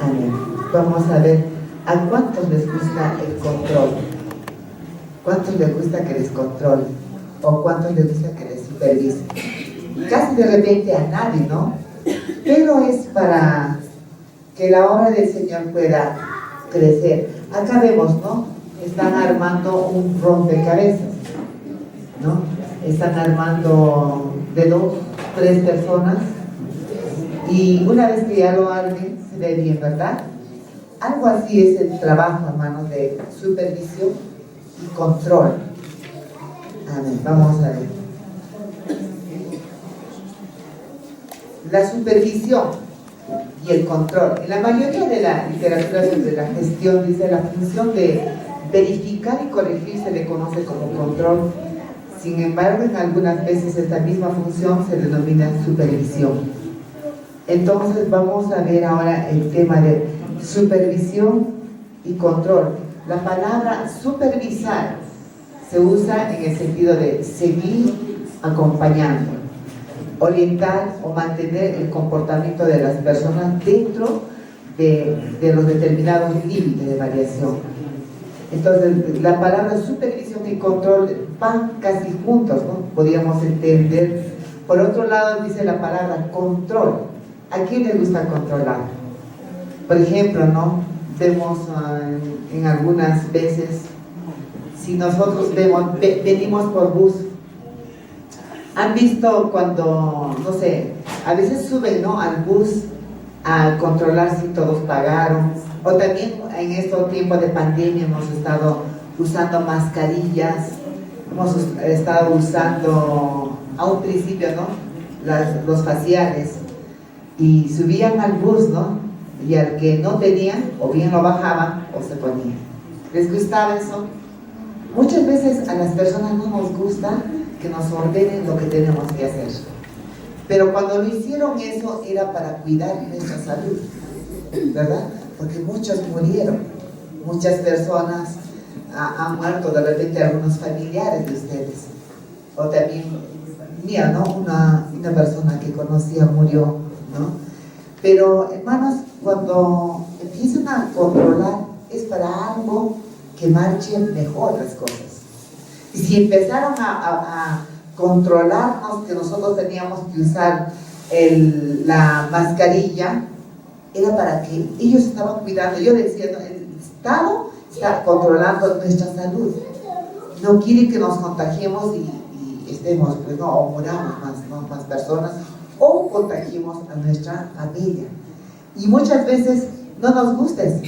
Amén. Vamos a ver, ¿a cuántos les gusta el control? ¿Cuántos les gusta que les controle? ¿O cuántos les gusta que les supervise? Casi de repente a nadie, ¿no? Pero es para que la obra del Señor pueda crecer. Acá vemos, ¿no? Están armando un rompecabezas, ¿no? Están armando de 2, 3 personas, y una vez que ya lo armen, se ve bien, ¿verdad? Algo así es el trabajo, hermanos, de supervisión y control. Amén. Vamos a ver. La supervisión y el control. En la mayoría de la literatura sobre la gestión dice la función de verificar y corregir se le conoce como control. Sin embargo, en algunas veces esta misma función se denomina supervisión. Entonces vamos a ver ahora el tema de supervisión y control. La palabra supervisar se usa en el sentido de seguir acompañando, orientar o mantener el comportamiento de las personas dentro de los determinados límites de variación. Entonces, la palabra supervisión y control van casi juntos, ¿no? Podríamos entender. Por otro lado, dice la palabra control. ¿A quién le gusta controlar? Por ejemplo, ¿no? Vemos en algunas veces, si nosotros venimos por bus, han visto cuando, no sé, a veces suben, ¿no?, al bus a controlar si todos pagaron, o también en estos tiempos de pandemia hemos estado usando mascarillas, hemos estado usando a un principio, ¿no?, los faciales, y subían al bus, ¿no?, y al que no tenían, o bien lo bajaban o se ponían. ¿Les gustaba eso? Muchas veces a las personas no nos gusta que nos ordenen lo que tenemos que hacer, pero cuando lo hicieron eso era para cuidar nuestra salud, ¿verdad? Porque muchos murieron, muchas personas han muerto, de repente algunos familiares de ustedes, o también mía, ¿no? Una persona que conocía murió, ¿no? Pero hermanos, cuando empiezan a controlar es para algo que marchen mejor las cosas. Y si empezaron a controlarnos, que nosotros teníamos que usar la mascarilla, era para que ellos estaban cuidando. Yo decía, ¿no?, el Estado está controlando nuestra salud, no quiere que nos contagiemos y estemos, pues, no, o muramos más personas, o contagiemos a nuestra familia. Y muchas veces no nos gusta eso,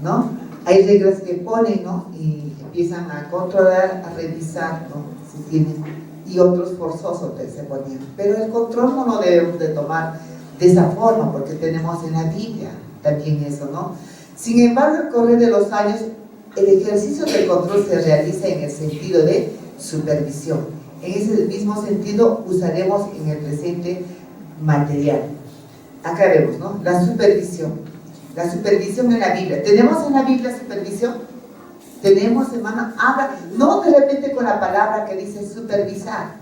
¿no? Hay reglas que ponen, ¿no?, y empiezan a controlar, a revisar, ¿no?, si tienen, y otros forzosos se ponían. Pero el control no lo debemos de tomar de esa forma, porque tenemos en la Biblia también eso, ¿no? Sin embargo, al correr de los años, el ejercicio del control se realiza en el sentido de supervisión. En ese mismo sentido usaremos en el presente material. Acá vemos, ¿no?, la supervisión. La supervisión en la Biblia. ¿Tenemos en la Biblia supervisión? Tenemos, hermano, habla, no de repente con la palabra que dice supervisar,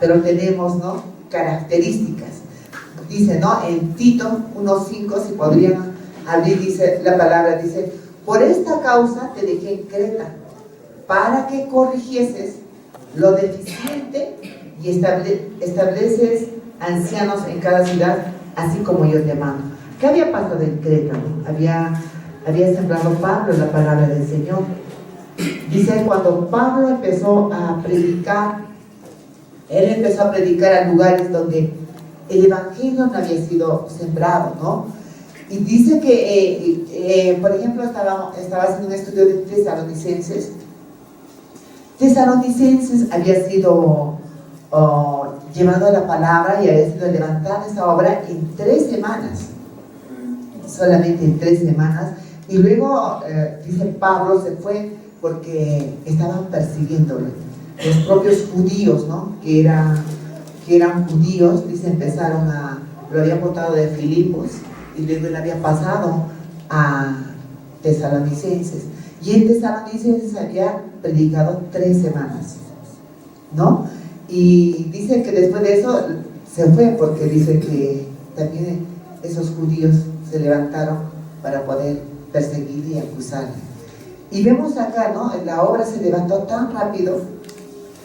pero tenemos, ¿no?, características. Dice, ¿no?, en Tito 1:5, si podrían abrir, dice la palabra, dice: por esta causa te dejé en Creta, para que corrigieses lo deficiente y estableces ancianos en cada ciudad, así como yo te mando. ¿Qué había pasado en Creta, no? Había sembrado Pablo la palabra del Señor. Dice, cuando Pablo empezó a predicar, él empezó a predicar a lugares donde el evangelio no había sido sembrado, ¿no? Y dice que, por ejemplo, estaba haciendo un estudio de Tesalonicenses. Tesalonicenses había sido llevado a la palabra y había sido levantada esa obra en 3 semanas. Solamente en 3 semanas, y luego dice Pablo se fue porque estaban persiguiéndolo los propios judíos, ¿no?, que eran judíos. Dice, lo habían botado de Filipos y luego él había pasado a Tesalonicenses, y en Tesalonicenses había predicado 3 semanas, ¿no? Y dice que después de eso se fue porque dice que también esos judíos se levantaron para poder perseguir y acusarle. Y vemos acá, ¿no? La obra se levantó tan rápido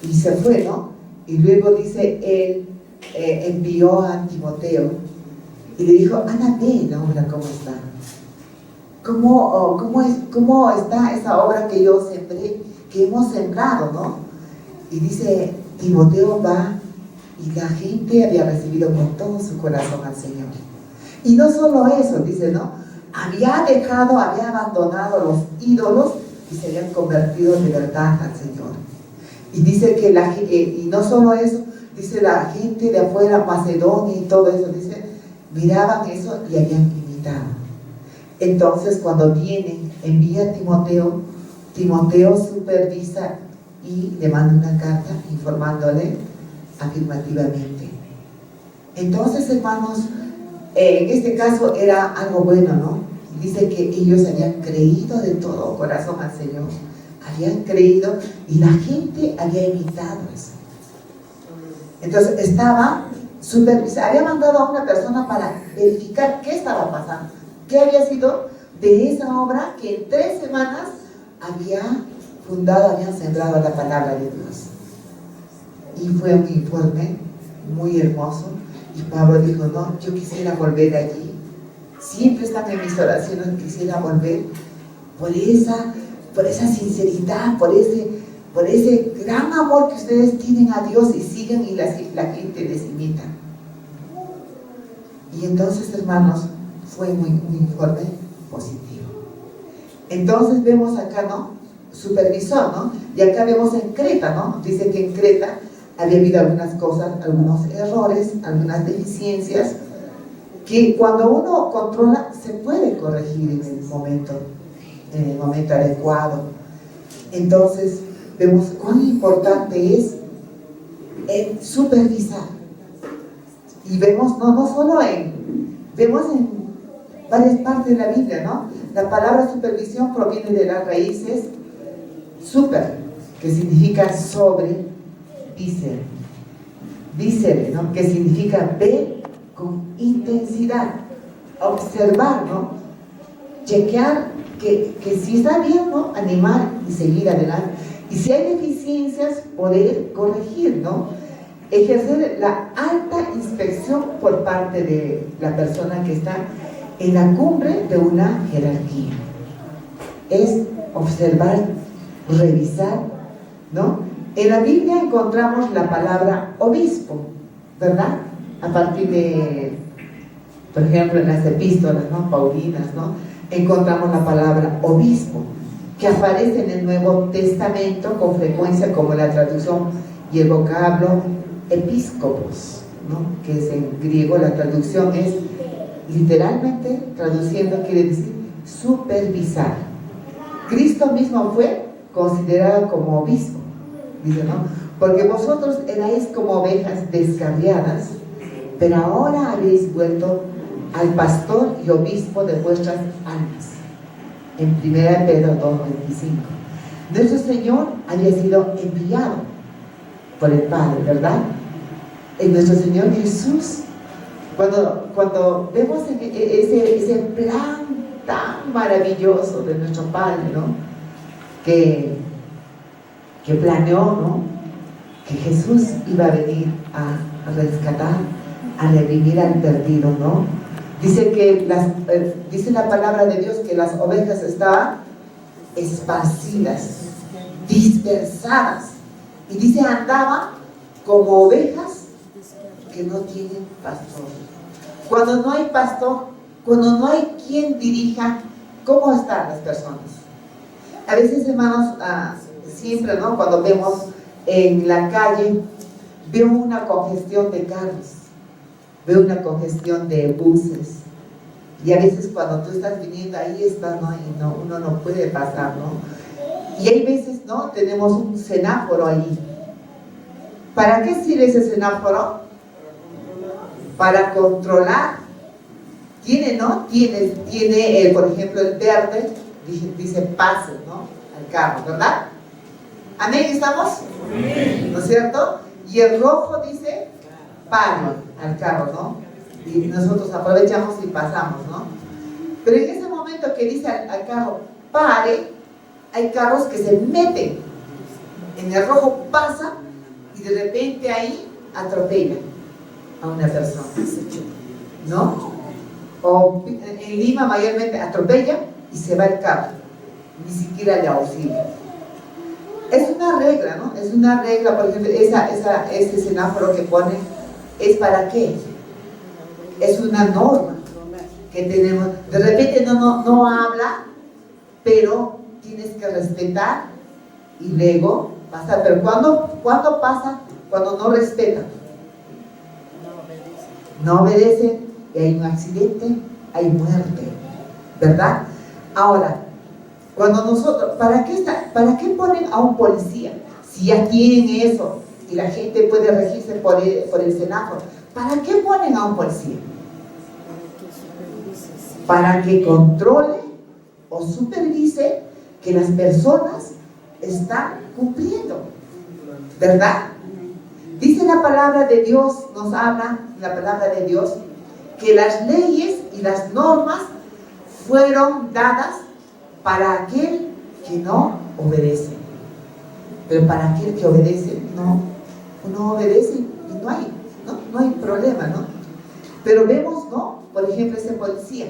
y se fue, ¿no? Y luego dice, él envió a Timoteo y le dijo, anda, ve la obra cómo está. ¿Cómo está esa obra que yo sembré, que hemos sembrado, ¿no? Y dice, Timoteo va, y la gente había recibido con todo su corazón al Señor. Y no solo eso, dice, ¿no? Había abandonado los ídolos y se habían convertido de verdad al Señor. Y dice que y no solo eso, dice la gente de afuera, Macedonia y todo eso, dice, miraban eso y habían imitado. Entonces cuando viene, envía a Timoteo, Timoteo supervisa y le manda una carta informándole afirmativamente. Entonces, hermanos, en este caso era algo bueno, ¿no? Dice que ellos habían creído de todo corazón al Señor, habían creído y la gente había imitado eso. Entonces estaba supervisado, había mandado a una persona para verificar qué estaba pasando, qué había sido de esa obra que en 3 semanas habían sembrado la palabra de Dios. Y fue un informe muy hermoso. Y Pablo dijo, no, yo quisiera volver allí. Siempre están en mis oraciones, quisiera volver por esa sinceridad, por ese gran amor que ustedes tienen a Dios y siguen y la gente les imita. Y entonces, hermanos, fue un informe positivo. Entonces vemos acá, ¿no? Supervisor, ¿no? Y acá vemos en Creta, ¿no? Dice que en Creta había habido algunas cosas, algunos errores, algunas deficiencias, que cuando uno controla se puede corregir en el momento adecuado. Entonces vemos cuán importante es el supervisar. Y vemos, vemos en varias partes de la Biblia, ¿no? La palabra supervisión proviene de las raíces super, que significa sobre, dícere, ¿no? Que significa ver con intensidad, observar, ¿no? Chequear que si está bien, ¿no? Animar y seguir adelante. Y si hay deficiencias, poder corregir, ¿no? Ejercer la alta inspección por parte de la persona que está en la cumbre de una jerarquía. Es observar, revisar, ¿no? En la Biblia encontramos la palabra obispo, ¿verdad? A partir de, por ejemplo, en las epístolas, ¿no? Paulinas, ¿no? Encontramos la palabra obispo, que aparece en el Nuevo Testamento con frecuencia como la traducción y el vocablo episcopos, ¿no? Que es en griego, la traducción es literalmente, traduciendo quiere decir supervisar. Cristo mismo fue considerado como obispo, dice, ¿no? Porque vosotros erais como ovejas descarriadas, pero ahora habéis vuelto al pastor y obispo de vuestras almas. En 1 Pedro 2:25. Nuestro Señor había sido enviado por el Padre, ¿verdad? En nuestro Señor Jesús, cuando vemos ese plan tan maravilloso de nuestro Padre, ¿no? Que planeó, ¿no? Que Jesús iba a venir a rescatar, a revivir al perdido, ¿no? Dice que dice la palabra de Dios que las ovejas estaban esparcidas, dispersadas, y dice andaban como ovejas que no tienen pastor. Cuando no hay pastor, cuando no hay quien dirija, ¿cómo están las personas? A veces, hermanos, siempre, ¿no? Cuando vemos en la calle, veo una congestión de carros, veo una congestión de buses, y a veces cuando tú estás viniendo ahí está, ¿no? Y uno no puede pasar, ¿no? Y hay veces, ¿no? Tenemos un semáforo ahí. ¿Para qué sirve ese semáforo? Para controlar. Tiene, ¿no? Tiene por ejemplo, el verde dice pase, ¿no? Al carro, ¿verdad? ¿Amén? ¿Estamos? Amén. ¿No es cierto? Y el rojo dice pare al carro, ¿no? Y nosotros aprovechamos y pasamos, ¿no? Pero en ese momento que dice al carro, pare, hay carros que se meten. En el rojo pasa y de repente ahí atropella a una persona, ¿no? O en Lima mayormente atropella y se va el carro, ni siquiera le auxilia. Es una regla, ¿no? Es una regla, por ejemplo, ese semáforo que pone, ¿es para qué? Es una norma que tenemos. De repente no habla, pero tienes que respetar y luego pasar. Pero ¿cuándo pasa? Cuando no respetan. No obedecen y hay un accidente, hay muerte, ¿verdad? Ahora, cuando nosotros, ¿para qué ponen a un policía? Si ya tienen eso y la gente puede regirse por el semáforo, ¿para qué ponen a un policía? Para que controle o supervise que las personas están cumpliendo, ¿verdad? Dice la palabra de Dios, nos habla la palabra de Dios, que las leyes y las normas fueron dadas para aquel que no obedece. Pero para aquel que obedece, no obedece y no hay problema, ¿no? Pero vemos, ¿no? Por ejemplo, ese policía.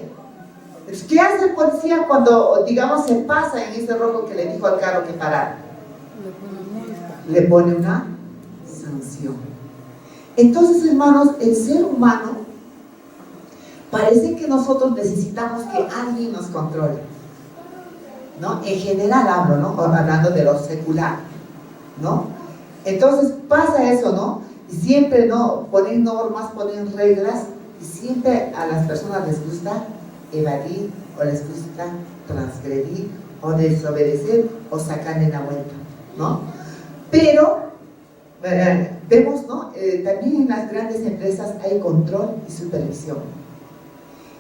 ¿Qué hace el policía cuando, digamos, se pasa en ese rojo que le dijo al carro que parara? Le pone una sanción. Entonces, hermanos, el ser humano parece que nosotros necesitamos que alguien nos controle, ¿no? En general hablo, ¿no? Hablando de lo secular, ¿no? Entonces pasa eso, ¿no? Y siempre, ¿no? Ponen normas, ponen reglas, y siempre a las personas les gusta evadir, o les gusta transgredir, o desobedecer, o sacarle la vuelta, ¿no? Pero vemos, ¿no? También en las grandes empresas hay control y supervisión.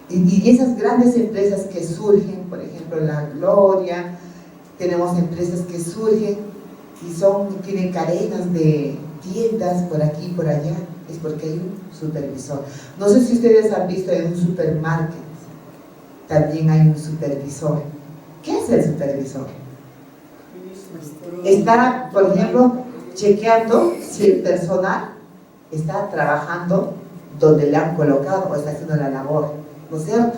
Y esas grandes empresas que surgen, por ejemplo, La Gloria, tenemos empresas que surgen y tienen cadenas de tiendas por aquí y por allá, es porque hay un supervisor. No sé si ustedes han visto en un supermarket, también hay un supervisor. ¿Qué es el supervisor? Está, por ejemplo, chequeando si el personal está trabajando donde le han colocado o está haciendo la labor, ¿no es cierto?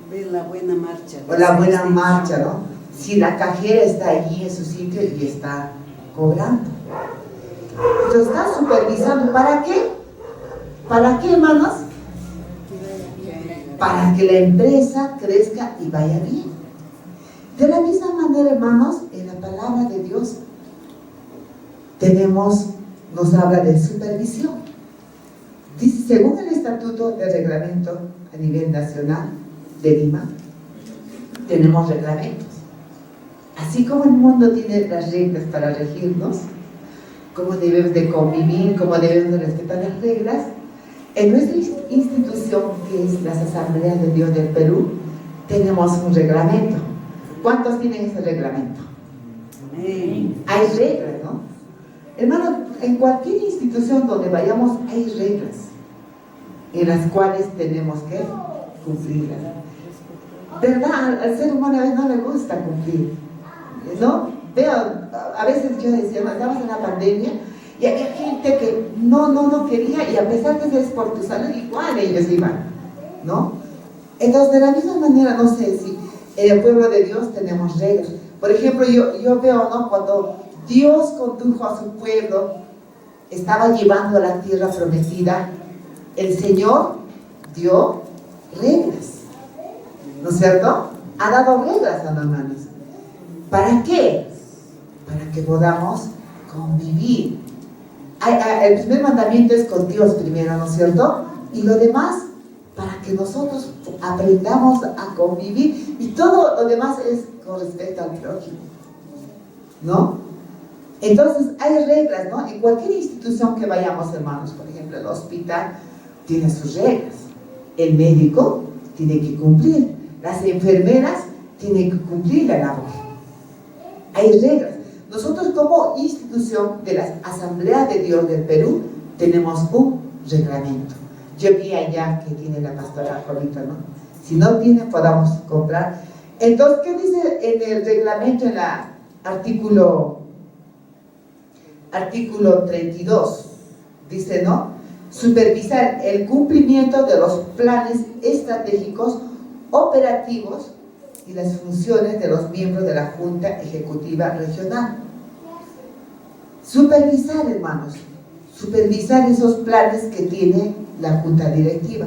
Ve la buena marcha. O la buena marcha, ¿no? Si la cajera está allí en su sitio y está cobrando. Lo está supervisando. ¿Para qué? ¿Para qué, hermanos? Para que la empresa crezca y vaya bien. De la misma manera, hermanos, en la palabra de Dios nos habla de supervisión. Dice, según el estatuto de reglamento a nivel nacional de Lima, tenemos reglamentos. Así como el mundo tiene las reglas para regirnos, cómo debemos de convivir, cómo debemos de respetar las reglas, en nuestra institución, que es las Asambleas de Dios del Perú, tenemos un reglamento. ¿Cuántos tienen ese reglamento? Amén. Hay reglas, ¿no? Hermano, en cualquier institución donde vayamos hay reglas en las cuales tenemos que cumplirlas. ¿Verdad? Al ser humano a veces no le gusta cumplir, ¿no? Veo, a veces yo decía, estábamos en la pandemia y había gente que no quería, y a pesar de que es por tu salud, igual ellos iban, ¿no? Entonces, de la misma manera, no sé si en el pueblo de Dios tenemos reglas. Por ejemplo, yo veo, ¿no? Cuando Dios condujo a su pueblo, estaba llevando a la tierra prometida, el Señor dio reglas, ¿no es cierto? Ha dado reglas, hermanos. ¿Para qué? Para que podamos convivir. El primer mandamiento es con Dios primero, ¿no es cierto? Y lo demás, para que nosotros aprendamos a convivir, y todo lo demás es con respecto al prójimo, ¿no? Entonces hay reglas, ¿no? En cualquier institución que vayamos, hermanos, por ejemplo, el hospital tiene sus reglas, el médico tiene que cumplir, las enfermeras tienen que cumplir la labor. Hay reglas. Nosotros, como institución de las Asambleas de Dios del Perú, tenemos un reglamento. Yo vi allá que tiene la pastora Rolita, ¿no? Si no tienen, podamos comprar. Entonces, ¿qué dice en el reglamento, en el artículo 32? Dice, ¿no? Supervisar el cumplimiento de los planes estratégicos, operativos y las funciones de los miembros de la Junta Ejecutiva Regional. Supervisar, hermanos, supervisar esos planes que tiene la Junta Directiva.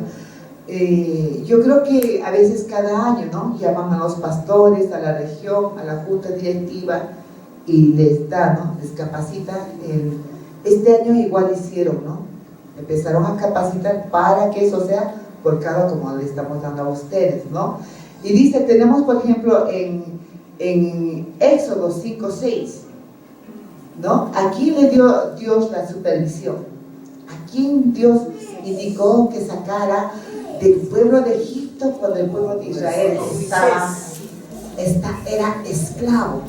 Yo creo que a veces cada año, ¿no?, llaman a los pastores, a la región, a la Junta Directiva y les da, ¿no?, les capacita. Este año igual hicieron, ¿no? Empezaron a capacitar para que eso sea volcado como le estamos dando a ustedes, ¿no? Y dice, tenemos por ejemplo en Éxodo 5:6, ¿no? ¿A quién le dio Dios la supervisión? ¿A quién Dios indicó que sacara del pueblo de Egipto cuando el pueblo de Israel era esclavo?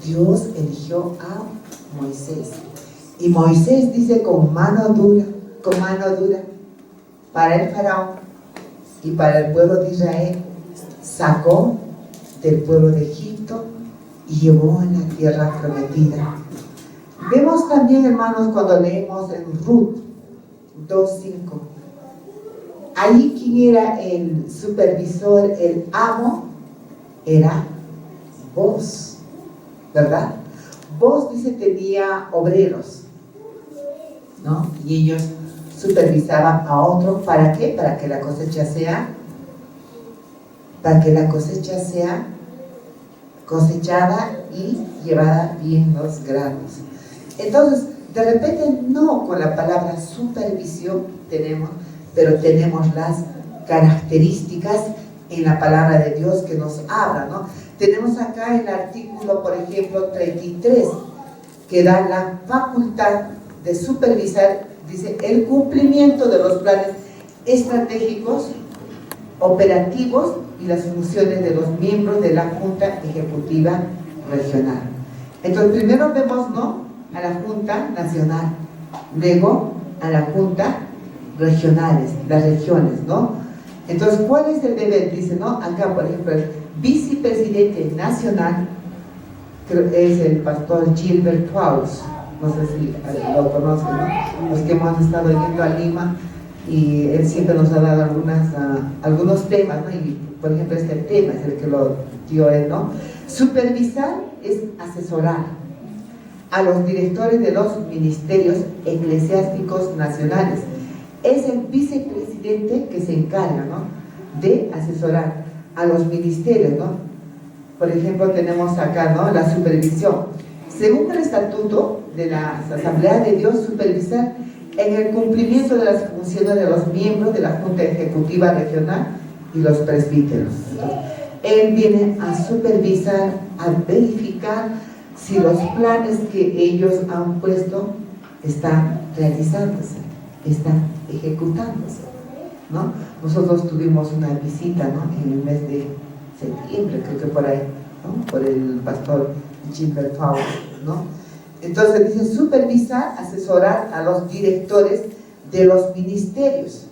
Dios eligió a Moisés. Y Moisés dice con mano dura, para el faraón y para el pueblo de Israel, sacó del pueblo de Egipto y llevó a la tierra prometida. Vemos también, hermanos, cuando leemos en Ruth 2:5, ahí quien era el supervisor, el amo, era Boaz, ¿verdad? Boaz, dice, tenía obreros, ¿no? Y ellos supervisaban a otros. ¿Para qué? Para que la cosecha sea cosechada y llevada bien los granos. Entonces, de repente no con la palabra supervisión tenemos, pero tenemos las características en la palabra de Dios que nos habla, ¿no? Tenemos acá el artículo, por ejemplo, 33, que da la facultad de supervisar, dice, el cumplimiento de los planes estratégicos, operativos y las funciones de los miembros de la Junta Ejecutiva Regional. Entonces, primero vemos, ¿no?, a la Junta Nacional, luego a la Junta Regionales, las regiones, ¿no? Entonces, ¿cuál es el deber? Dice, ¿no? Acá, por ejemplo, el vicepresidente nacional, creo que es el pastor Gilbert Klaus, no sé si lo conocen, ¿no? Los que hemos estado yendo a Lima, y él siempre nos ha dado algunos temas, ¿no? Y, por ejemplo, este tema es el que lo dio él, ¿no? Supervisar es asesorar a los directores de los ministerios eclesiásticos nacionales. Es el vicepresidente que se encarga, ¿no?, de asesorar a los ministerios, ¿no? Por ejemplo, tenemos acá, ¿no?, la supervisión. Según el estatuto de la Asamblea de Dios, supervisar en el cumplimiento de las funciones de los miembros de la Junta Ejecutiva Regional y los presbíteros. Él viene a supervisar, a verificar si los planes que ellos han puesto están realizándose, están ejecutándose, ¿no? Nosotros tuvimos una visita, ¿no?, en el mes de septiembre, creo que por ahí, ¿no?, por el pastor Gilbert Klaus, ¿no? Entonces dice, supervisar, asesorar a los directores de los ministerios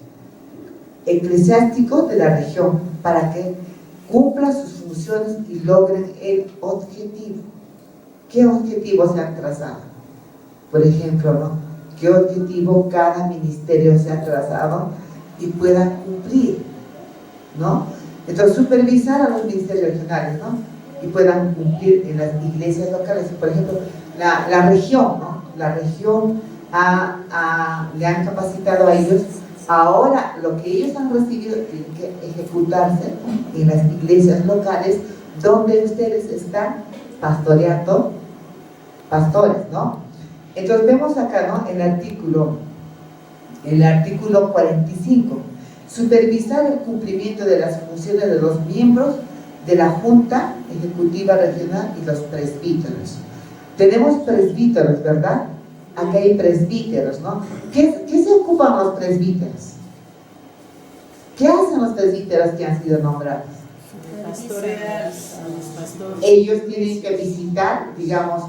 eclesiásticos de la región para que cumplan sus funciones y logren el objetivo. ¿Qué objetivo se han trazado? Por ejemplo, ¿no?, ¿qué objetivo cada ministerio se ha trazado y pueda cumplir, ¿no? Entonces, supervisar a los ministerios regionales, ¿no?, y puedan cumplir en las iglesias locales. Por ejemplo, la región, ¿no?, la región le han capacitado a ellos. Ahora, lo que ellos han recibido tiene que ejecutarse en las iglesias locales donde ustedes están pastoreando pastores, ¿no? Entonces vemos acá, ¿no?, el artículo 45, supervisar el cumplimiento de las funciones de los miembros de la Junta Ejecutiva Regional y los presbíteros. Tenemos presbíteros, ¿verdad? Acá hay presbíteros, ¿no? ¿Qué se ocupan los presbíteros? ¿Qué hacen los presbíteros que han sido nombrados? Pastorear a los pastores. Ellos tienen que visitar, digamos,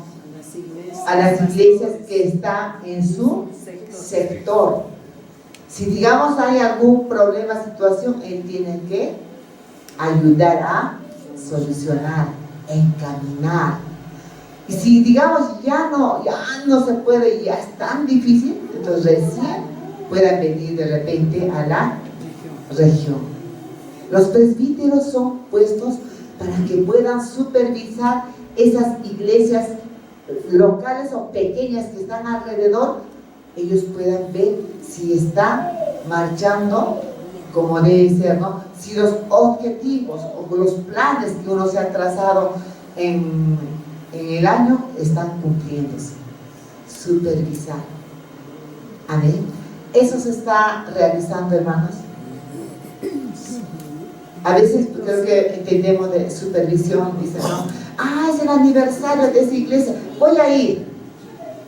a las iglesias que están en su sector. Si digamos hay algún problema, situación, él tiene que ayudar a solucionar, encaminar. Y si digamos ya no se puede, ya es tan difícil, entonces recién puedan venir de repente a la región. Los presbíteros son puestos para que puedan supervisar esas iglesias locales o pequeñas que están alrededor. Ellos puedan ver si está marchando como debe ser, ¿no? Si los objetivos o los planes que uno se ha trazado en el año están cumpliéndose. Supervisar. Amén. Eso se está realizando, hermanos. A veces creo que entendemos de supervisión, dicen, ¿no? Es el aniversario de esa iglesia, voy a ir,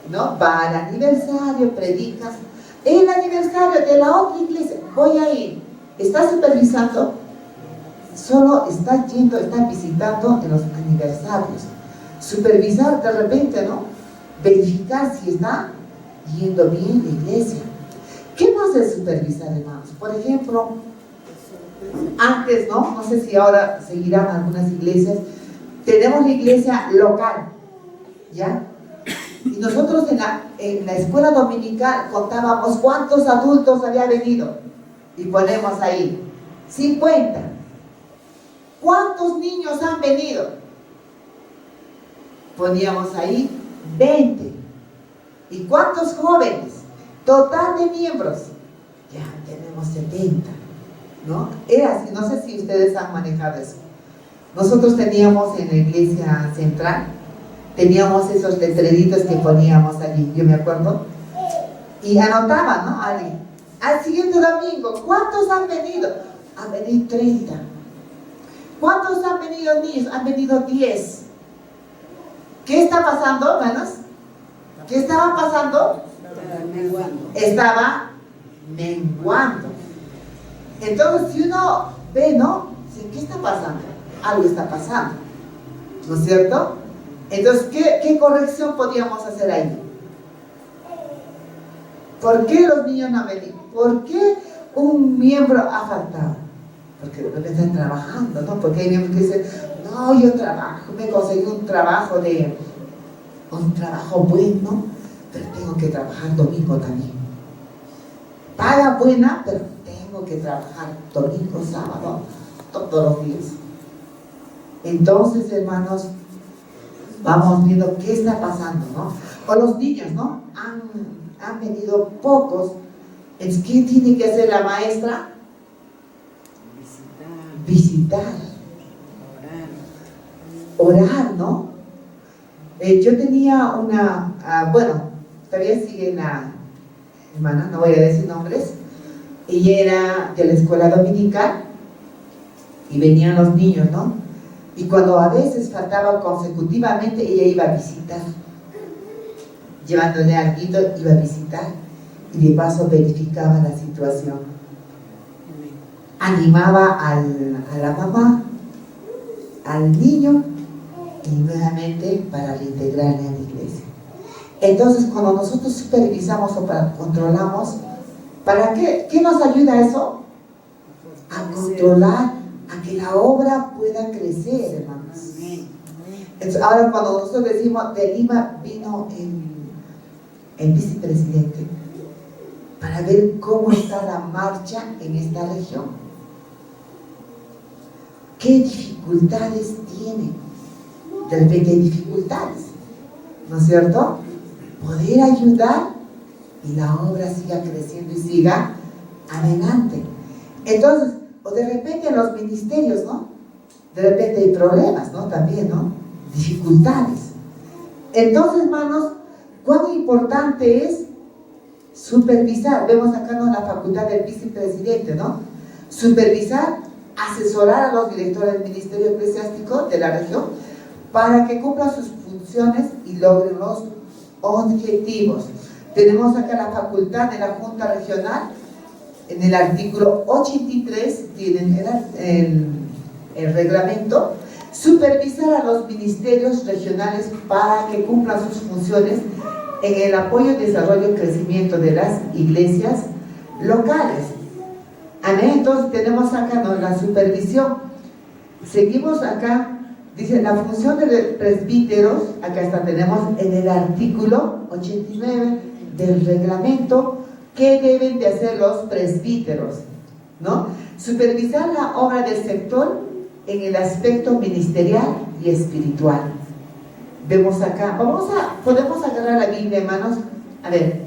¿no? Va al aniversario, predicas, el aniversario de la otra iglesia, voy a ir. ¿Está supervisando? Solo está yendo, está visitando en los aniversarios. Supervisar de repente, ¿no? Verificar si está yendo bien la iglesia. ¿Qué más es supervisar, hermanos? Por ejemplo, antes, no sé si ahora seguirán algunas iglesias, tenemos la iglesia local, ¿ya? Y nosotros en la escuela dominical contábamos cuántos adultos había venido y ponemos ahí 50. ¿Cuántos niños han venido? Poníamos ahí 20. ¿Y cuántos jóvenes? Total de miembros, ya tenemos 70, ¿no? Era así, no sé si ustedes han manejado eso. Nosotros teníamos en la iglesia central, teníamos esos letreritos que poníamos allí, yo me acuerdo, y anotaban, ¿no? Al siguiente domingo, ¿cuántos han venido? Han venido 30. ¿Cuántos han venido niños? Han venido 10. ¿Qué está pasando, hermanos? ¿Qué estaba pasando? Estaba menguando. Entonces, si uno ve, ¿no? ¿Qué está pasando? Algo está pasando, ¿no es cierto? Entonces, ¿qué corrección podíamos hacer ahí? ¿Por qué los niños no han venido? ¿Por qué un miembro ha faltado? Porque de repente están trabajando, ¿no? Porque hay miembros que dicen, no, yo trabajo, me conseguí un trabajo bueno, pero tengo que trabajar domingo también. Paga buena, pero tengo que trabajar domingo, sábado, todos los días. Entonces, hermanos, vamos viendo qué está pasando, ¿no? O los niños, ¿no? Han venido pocos. ¿Qué tiene que hacer la maestra? Visitar. Orar, ¿no? Yo tenía todavía sigue la hermana, no voy a decir nombres, ella era de la escuela dominical y venían los niños, ¿no? Y cuando a veces faltaba consecutivamente, ella iba a visitar, llevándole algo, iba a visitar y de paso verificaba la situación. Animaba a la mamá, al niño, y nuevamente para reintegrarle a la iglesia. Entonces, cuando nosotros supervisamos o controlamos, ¿para qué? ¿Qué nos ayuda eso? A controlar, a que la obra pueda crecer, hermanos. Entonces, ahora cuando nosotros decimos, de Lima vino el vicepresidente para ver cómo está la marcha en esta región. ¿Qué dificultades tiene? De repente hay dificultades, ¿no es cierto? Poder ayudar y la obra siga creciendo y siga adelante. Entonces, o de repente en los ministerios, ¿no? De repente hay problemas, ¿no? También, ¿no? Dificultades. Entonces, hermanos, cuán importante es supervisar. Vemos acá, ¿no? La facultad del vicepresidente, ¿no? Supervisar, asesorar a los directores del ministerio eclesiástico de la región para que cumplan sus funciones y logren los objetivos. Tenemos acá la facultad de la Junta Regional, en el artículo 83, tienen el reglamento, supervisar a los ministerios regionales para que cumplan sus funciones en el apoyo, desarrollo y crecimiento de las iglesias, locales. Amén. Entonces tenemos acá, ¿no?, la supervisión. Seguimos acá, dice la función de presbíteros. Acá está, tenemos en el artículo 89 del reglamento qué deben de hacer los presbíteros, ¿no? Supervisar la obra del sector en el aspecto ministerial y espiritual. Vemos acá, podemos agarrar la Biblia, hermanos. A ver,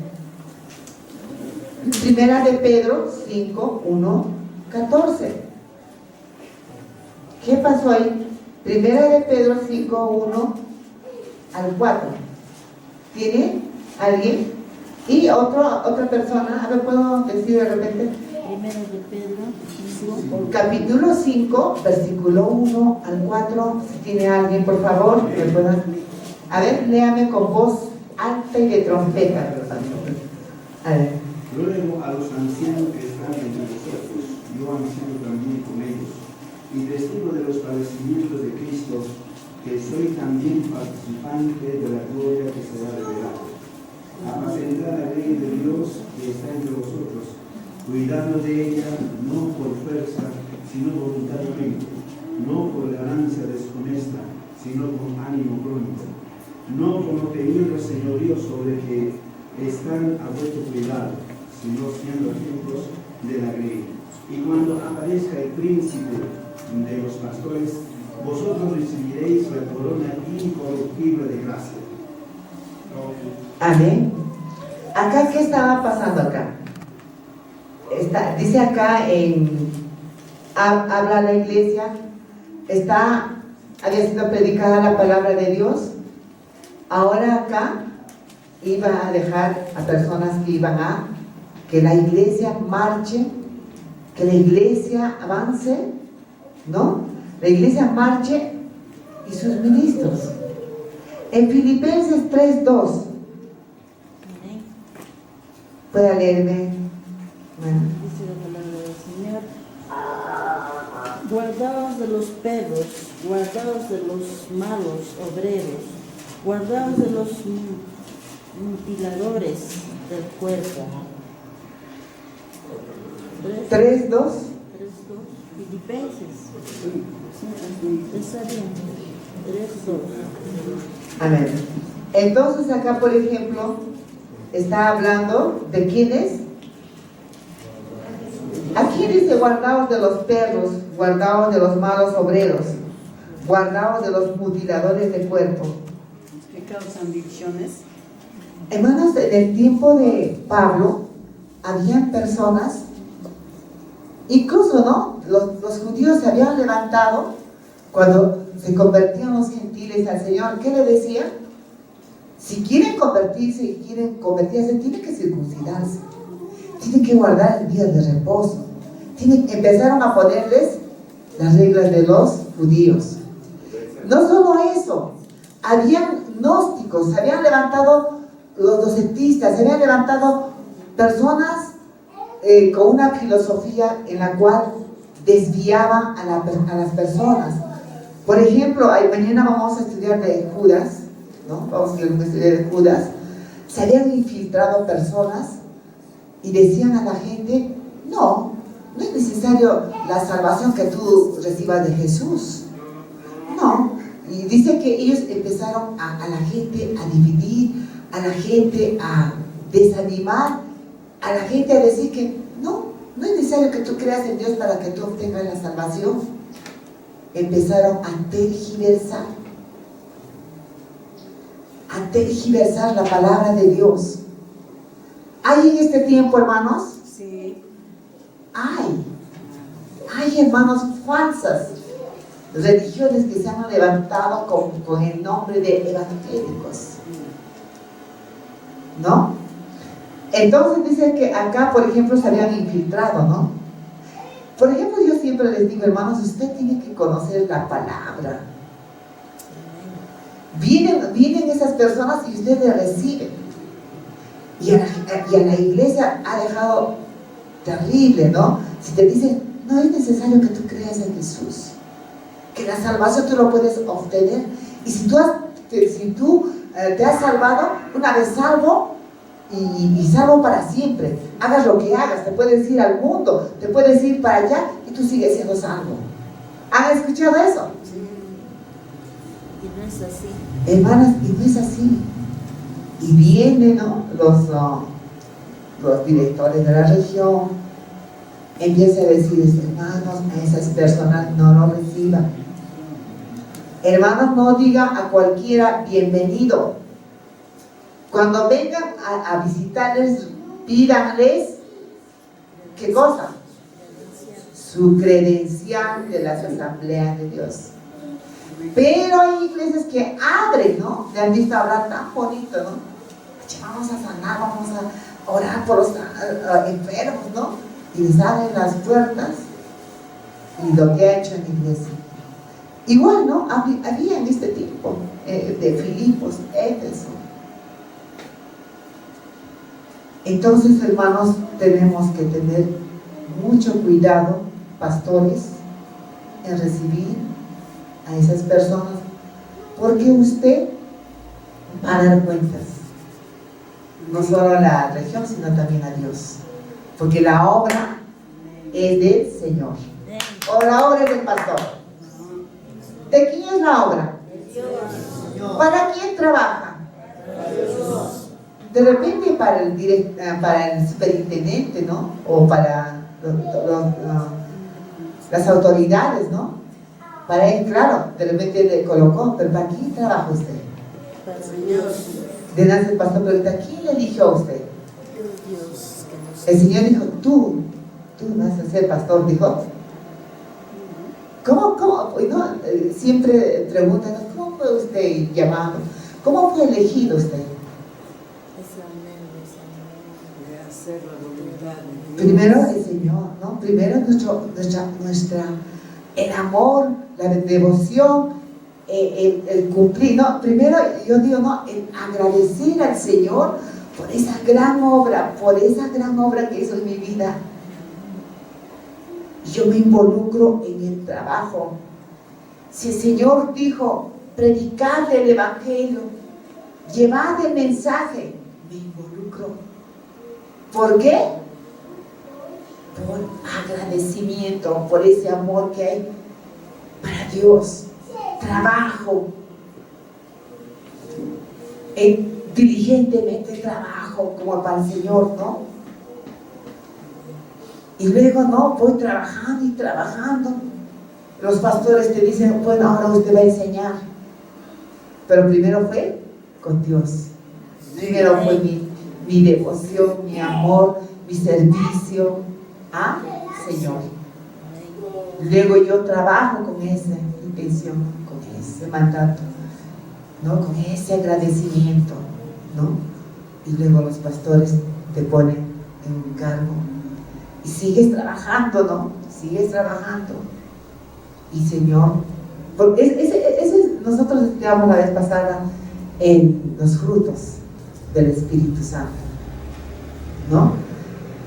Primera de Pedro 5, 1, 14. ¿Qué pasó ahí? Primera de Pedro 5, 1 al 4. ¿Tiene alguien? Y otra persona, a ver, ¿puedo decir de repente? Primera de Pedro 5. Capítulo 5, versículo 1 al 4. Si tiene alguien, por favor, me puedan. A ver, léame con voz alta y de trompeta. A ver. Ruego a los ancianos que están entre vosotros, yo anciano también con ellos, y testigo de los padecimientos de Cristo, que soy también participante de la gloria que será revelada. Apacentar la ley de Dios que está entre vosotros, cuidando de ella no por fuerza, sino voluntariamente, no por ganancia deshonesta, sino con ánimo pronto, no como teniendo señorío sobre que están a vuestro cuidado, sino siendo ejemplos de la ley. Y cuando aparezca el príncipe de los pastores, vosotros recibiréis la corona incorruptible de gracia. Amén. Acá, ¿qué estaba pasando acá? Dice acá habla la iglesia, había sido predicada la palabra de Dios. Ahora acá iba a dejar a personas que iban a que la iglesia marche, que la iglesia avance, ¿no? La iglesia marche y sus ministros. En Filipenses 3:2, ¿puede leerme? Bueno. Dice la palabra del Señor: guardaos de los perros, guardaos de los malos obreros, guardaos de los mutiladores del cuerpo. 3:2. 3:2. Filipenses. Está bien. 3:2. Amén. Entonces acá, por ejemplo, está hablando de quiénes. Aquí dice: guardaos de los perros, guardaos de los malos obreros, guardaos de los mutiladores de cuerpo. Que causan divisiones. Hermanos, en el tiempo de Pablo, habían personas, incluso, ¿no? Los judíos se habían levantado cuando se convertían los gentiles al Señor. ¿Qué le decían? Si quieren convertirse y quieren convertirse, tienen que circuncidarse, tienen que guardar el día de reposo. Empezaron a ponerles las reglas de los judíos. No solo eso, habían gnósticos, se habían levantado los docetistas, se habían levantado personas con una filosofía en la cual desviaban a las personas. Por ejemplo, mañana vamos a estudiar de Judas, ¿no? Vamos a estudiar de Judas. Se habían infiltrado personas y decían a la gente: no es necesario la salvación que tú recibas de Jesús. No. Y dice que ellos empezaron a la gente a dividir, a la gente a desanimar, a la gente a decir que no es necesario que tú creas en Dios para que tú obtengas la salvación. Empezaron a tergiversar la palabra de Dios. ¿Hay en este tiempo, hermanos? Sí. Hay hermanos, falsas religiones que se han levantado con el nombre de evangélicos, ¿no? Entonces dice que acá, por ejemplo, se habían infiltrado, ¿no? Por ejemplo, yo siempre les digo: hermanos, usted tiene que conocer la palabra. Vienen esas personas y usted le recibe. Y a la iglesia ha dejado terrible, ¿no? Si te dicen: no es necesario que tú creas en Jesús, que la salvación tú lo puedes obtener. Y si tú te has salvado, una vez salvo, y salvo para siempre. Hagas lo que hagas, te puedes ir al mundo, te puedes ir para allá y tú sigues siendo salvo. ¿Han escuchado eso? Y no es así. Hermanas, y no es así. Y vienen, ¿no?, los directores de la región, empiezan a decir, hermanos, a esas personas no lo reciban. Hermanos, no digan a cualquiera bienvenido. Cuando vengan a visitarles, pídanles, ¿qué cosa? Su credencial de las asambleas de Dios. Pero hay iglesias que abren, ¿no? Le han visto hablar tan bonito, ¿no? Vamos a sanar, vamos a orar por los enfermos, ¿no? Y les abren las puertas y lo que ha hecho en la iglesia. Igual, ¿no? Había en este tiempo de Filipos, Éfeso. Entonces, hermanos, tenemos que tener mucho cuidado, pastores, en recibir a esas personas, porque usted va a dar cuentas, no solo a la región, sino también a Dios, porque la obra es del Señor, o la obra es del pastor. ¿De quién es la obra? ¿Para quién trabaja? De repente para el superintendente, ¿no? O para las autoridades, ¿no? Para él, claro, de repente le colocó, pero ¿para quién trabaja usted? Para Dios. De nada el pastor pregunta, ¿quién le eligió a usted? Dios que nos... El Señor dijo, tú vas a ser pastor, dijo. ¿Cómo? ¿No? Siempre preguntan, ¿cómo fue usted llamado? ¿Cómo fue elegido usted? De hacer la voluntad de Dios. Primero el Señor, ¿no? Primero el amor, la devoción, el cumplir, ¿no? Primero yo digo, ¿no?, el agradecer al Señor por esa gran obra que hizo en mi vida. Yo me involucro en el trabajo. Si el Señor dijo, predicad el Evangelio, llevad el mensaje, me involucro. ¿Por qué? Por agradecimiento, por ese amor que hay para Dios. Trabajo, diligentemente trabajo como para el Señor, ¿no? Y luego, ¿no?, voy trabajando y trabajando. Los pastores te dicen, bueno, ahora usted va a enseñar. Pero primero fue con Dios. Primero fue mi devoción, mi amor, mi servicio al Señor. Luego yo trabajo con esa intención, con ese mandato, ¿no?, con ese agradecimiento, ¿no? Y luego los pastores te ponen en un cargo y sigues trabajando, ¿no? Sigues trabajando. Y Señor, porque nosotros estudiamos la vez pasada en los frutos del Espíritu Santo, ¿no?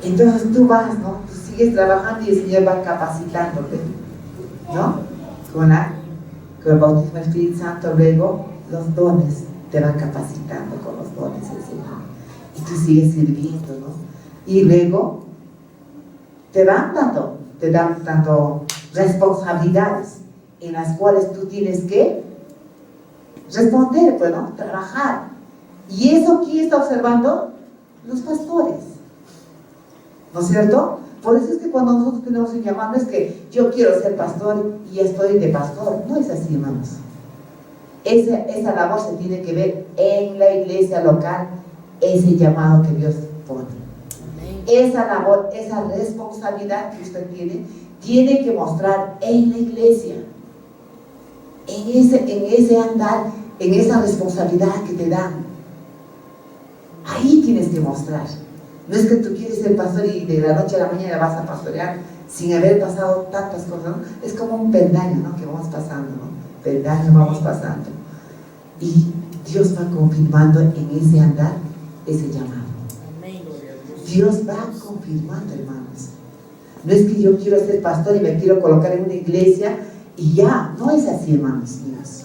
Entonces tú vas, ¿no? Tú sigues trabajando y el Señor va capacitándote, ¿no? Con el bautismo del Espíritu Santo, luego los dones te van capacitando con los dones del Señor. Y tú sigues sirviendo, ¿no? Y luego te dan tanto responsabilidades en las cuales tú tienes que responder, pues, ¿no?, trabajar. ¿Y eso quién está observando? Los pastores, ¿no es cierto? Por eso es que cuando nosotros tenemos un llamado, no es que yo quiero ser pastor y ya estoy de pastor. No es así, hermanos. Esa labor se tiene que ver en la iglesia local, ese llamado que Dios pone. Esa labor, esa responsabilidad que usted tiene que mostrar en la iglesia, en ese andar, en esa responsabilidad que te dan. Ahí tienes que mostrar. No es que tú quieres ser pastor y de la noche a la mañana vas a pastorear sin haber pasado tantas cosas, ¿no? Es como un peldaño, ¿no?, que vamos pasando, ¿no? Peldaño vamos pasando. Y Dios va confirmando en ese andar ese llamado. Dios va confirmando, hermanos. No es que yo quiero ser pastor y me quiero colocar en una iglesia y ya. No es así, hermanos míos.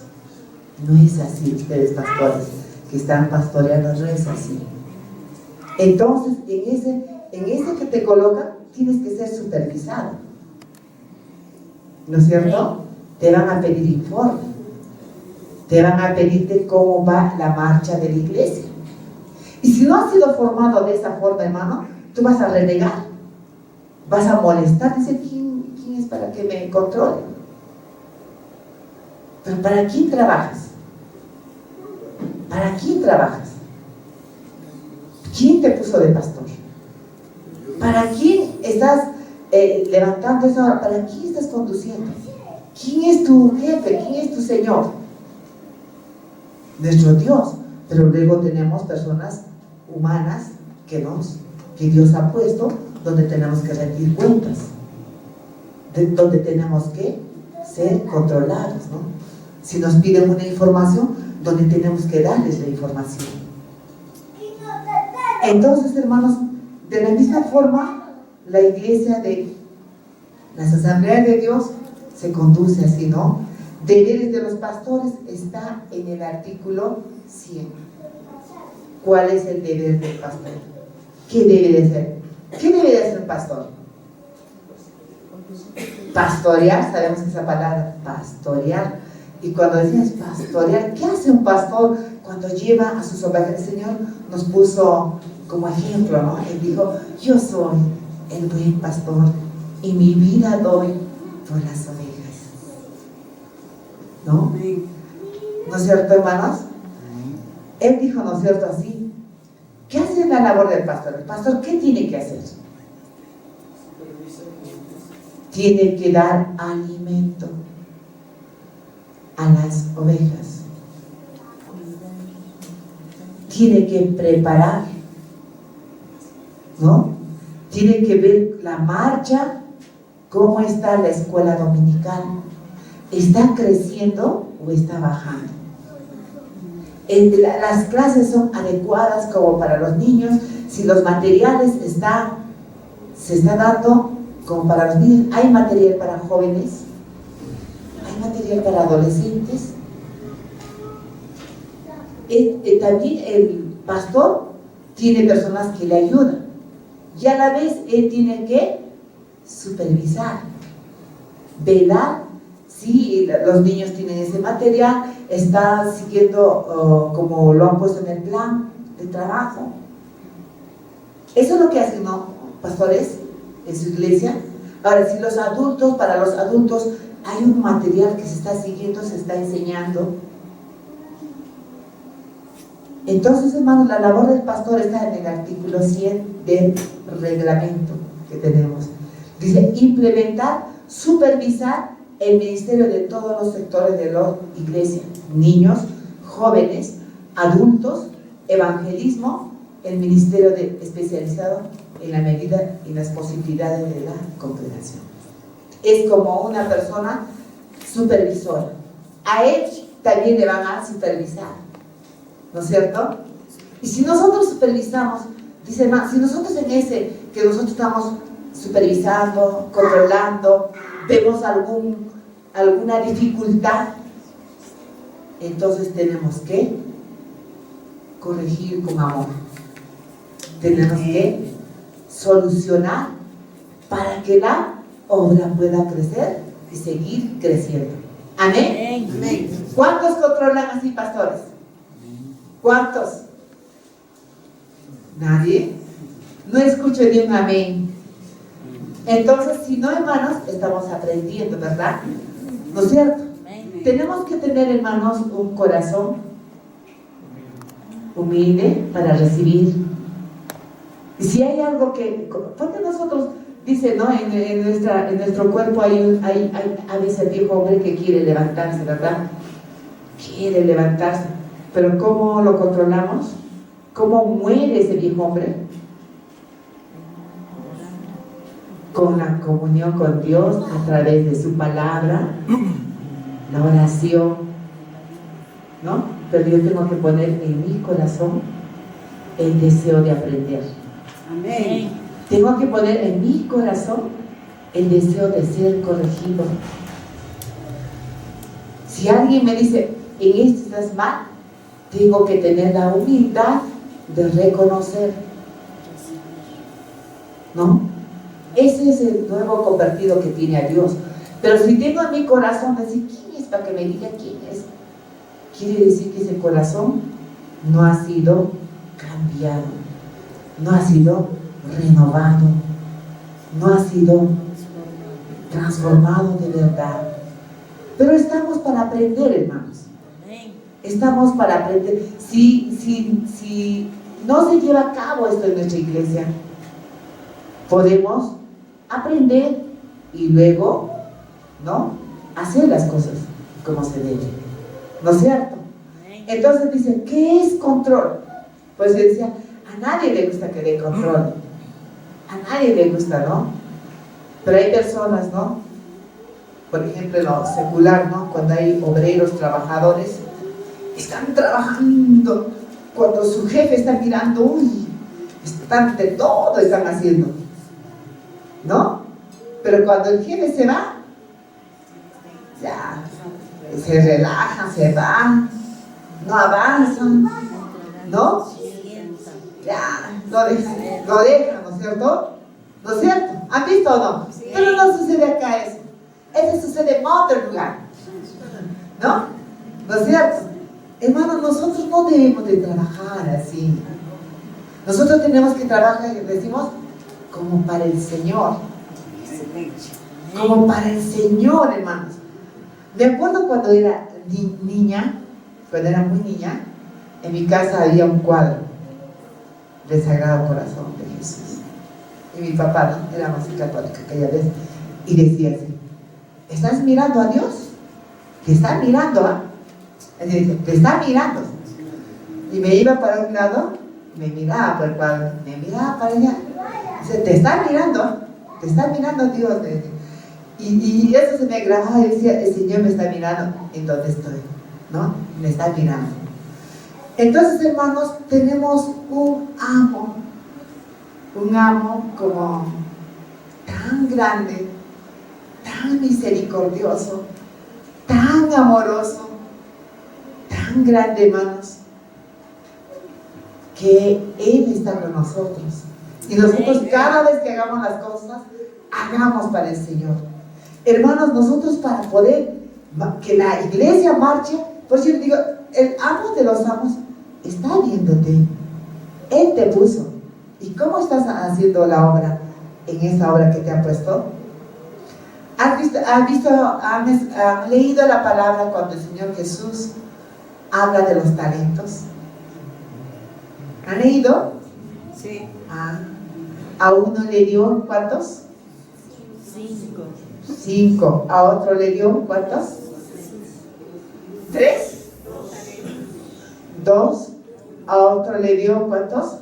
No es así, ustedes pastores que están pastoreando, no es así. Entonces, en ese que te colocan, tienes que ser supervisado. ¿No es cierto? Te van a pedir informe. Te van a pedirte cómo va la marcha de la iglesia. Y si no has sido formado de esa forma, hermano, tú vas a renegar. Vas a molestar. Dice, ¿quién es para que me controle? Pero ¿para quién trabajas? ¿Para quién trabajas? ¿Quién te puso de pastor? ¿Para quién estás levantando esa hora? ¿Para quién estás conduciendo? ¿Quién es tu jefe? ¿Quién es tu Señor? Nuestro Dios. Pero luego tenemos personas humanas que Dios ha puesto, donde tenemos que rendir cuentas, donde tenemos que ser controlados, ¿no? Si nos piden una información, donde tenemos que darles la información. Entonces, hermanos, de la misma forma, la iglesia de las asambleas de Dios se conduce así, ¿no? Deberes de los pastores está en el artículo 100. ¿Cuál es el deber del pastor? ¿Qué debe de ser? ¿Qué debe de hacer un pastor? Pastorear, sabemos esa palabra, pastorear. Y cuando decimos pastorear, ¿qué hace un pastor cuando lleva a sus ovejas? El Señor nos puso como ejemplo, ¿no? Él dijo, yo soy el buen pastor y mi vida doy por las ovejas. ¿No? ¿No es cierto, hermanos? Él dijo, ¿no es cierto? Así. ¿Qué hace la labor del pastor? ¿El pastor qué tiene que hacer? Tiene que dar alimento a las ovejas. Tiene que preparar, ¿no? Tiene que ver la marcha, cómo está la escuela dominical. ¿Está creciendo o está bajando? Las clases son adecuadas como para los niños, si los materiales se está dando como para los niños. Hay material para jóvenes, hay material para adolescentes. También el pastor tiene personas que le ayudan y a la vez él tiene que supervisar, velar si los niños tienen ese material, está siguiendo como lo han puesto en el plan de trabajo. Eso es lo que hacen, ¿no? Pastores en su iglesia. Ahora, si para los adultos hay un material que se está siguiendo, se está enseñando. Entonces, hermanos, la labor del pastor está en el artículo 100 del reglamento que tenemos. Dice, implementar, supervisar el ministerio de todos los sectores de la iglesia, niños, jóvenes, adultos, evangelismo, el ministerio especializado en la medida y las posibilidades de la congregación. Es como una persona supervisora. A él también le van a supervisar, ¿no es cierto? Y si nosotros supervisamos, dice hermano, si nosotros en ese que nosotros estamos supervisando, controlando, vemos alguna dificultad, entonces tenemos que corregir con amor. Tenemos que solucionar para que la obra pueda crecer y seguir creciendo. ¿Amén? Amén. ¿Cuántos controlan así, pastores? ¿Cuántos? ¿Nadie? No escucho ni un amén. Entonces, si no, hermanos, estamos aprendiendo, ¿verdad? ¿No es cierto? Tenemos que tener, hermanos, un corazón humilde para recibir. Y si hay algo porque nosotros, dice, ¿no? En nuestro cuerpo hay a veces el viejo hombre que quiere levantarse, ¿verdad? Quiere levantarse. Pero ¿cómo lo controlamos? ¿Cómo muere ese viejo hombre? Con la comunión con Dios a través de su palabra, la oración, ¿no? Pero yo tengo que poner en mi corazón el deseo de aprender. Amén. Tengo que poner en mi corazón el deseo de ser corregido. Si alguien me dice, en esto estás mal, tengo que tener la humildad de reconocer ¿no? Ese es el nuevo convertido que tiene a Dios. Pero si tengo en mi corazón decir, ¿quién es? Para que me diga quién es, quiere decir que ese corazón no ha sido cambiado, no ha sido renovado, no ha sido transformado de verdad. Pero estamos para aprender, hermanos. Estamos para aprender. Si no se lleva a cabo esto en nuestra iglesia, podemos aprender y luego, ¿no?, hacer las cosas como se debe, ¿no es cierto? Entonces dice, ¿qué es control? Pues yo decía, a nadie le gusta que dé control, a nadie le gusta, ¿no? Pero hay personas, ¿no? Por ejemplo, en lo secular, ¿no? Cuando hay obreros, trabajadores, están trabajando, cuando su jefe está mirando, uy, están de todo, están haciendo, ¿no? Pero cuando el jefe se va, ya, se relajan, se van, no avanzan, ¿no? Ya, lo dejan, ¿no es cierto? ¿No es cierto? ¿Han visto o no? Pero no sucede acá eso. Eso sucede en otro lugar, ¿no? ¿No es cierto? Hermanos, nosotros no debemos de trabajar así. Nosotros tenemos que trabajar, decimos, como para el Señor. Como para el Señor, hermanos. Me acuerdo cuando era niña, cuando era muy niña, en mi casa había un cuadro del Sagrado Corazón de Jesús. Y mi papá, ¿no?, era más católico aquella vez, y decía así, ¿estás mirando a Dios? Te está mirando, ¿ah? Te está mirando. Y me iba para un lado, me miraba por el cuadro, me miraba para allá. Dice, te está mirando Dios. Y eso se me grababa y decía, el Señor me está mirando en donde estoy, ¿no? Me está mirando. Entonces, hermanos, tenemos un amo como tan grande, tan misericordioso, tan amoroso, tan grande, hermanos, que Él está con nosotros. Y nosotros cada vez que hagamos las cosas, hagamos para el Señor. Hermanos, nosotros para poder que la iglesia marche, por cierto, digo, el amo de los amos está viéndote. Él te puso. ¿Y cómo estás haciendo la obra en esa obra que te ha puesto? ¿Han leído la palabra cuando el Señor Jesús habla de los talentos? ¿Han leído? Sí. A uno le dio, ¿cuántos? 5. ¿A otro le dio cuántos? 3. 2. ¿A otro le dio cuántos?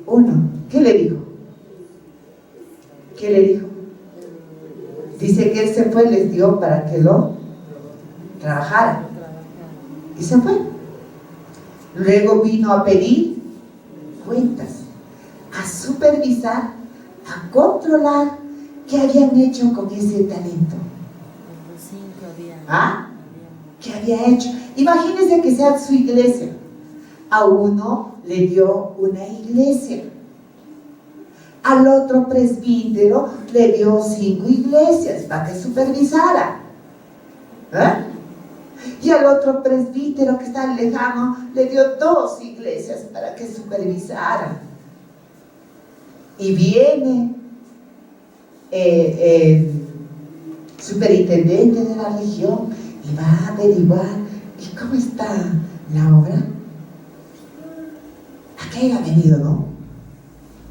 1. ¿Qué le dijo? ¿Qué le dijo? Dice que Él se fue, les dio para que lo trabajara. Y se fue. Luego vino a pedir cuentas, a supervisar, a controlar qué habían hecho con ese talento. ¿Qué había hecho? Imagínense que sea su iglesia. A uno le dio una iglesia. Al otro presbítero le dio 5 iglesias para que supervisara. Y al otro presbítero que está lejano le dio 2 iglesias para que supervisara. Y viene el superintendente de la región y va a averiguar, ¿y cómo está la obra? ¿A qué ha venido, no?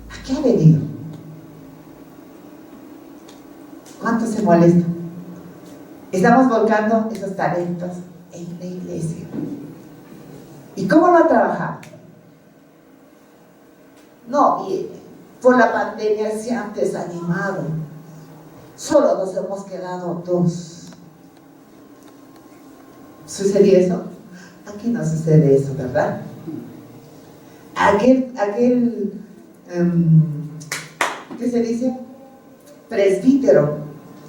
¿A qué ha venido? ¿Cuántos se molestan? Estamos volcando esos talentos en la iglesia. ¿Y cómo lo ha trabajado? No viene. Por la pandemia se han desanimado. Solo nos hemos quedado 2. ¿Sucedió eso? Aquí no sucede eso, ¿verdad? Aquel ¿qué se dice? Presbítero,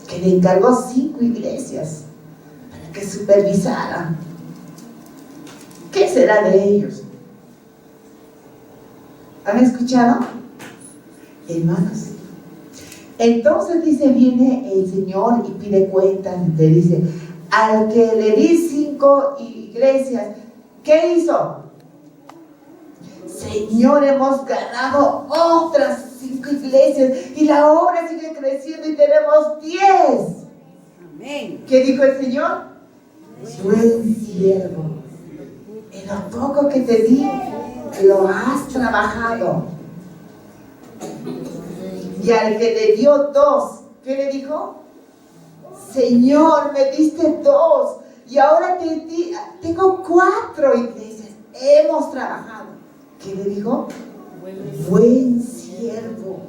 que le encargó 5 iglesias para que supervisaran. ¿Qué será de ellos? ¿Han escuchado? Hermanos, entonces dice, viene el Señor y pide cuentas, le dice, al que le di 5 iglesias, ¿qué hizo? Señor, hemos ganado otras 5 iglesias y la obra sigue creciendo y tenemos 10. Amén. ¿Qué dijo el Señor? Buen siervo, en lo poco que te di, lo has trabajado. Y al que le dio 2, ¿qué le dijo? Señor, me diste 2 y ahora tengo 4 iglesias. Hemos trabajado. ¿Qué le dijo? Buen siervo,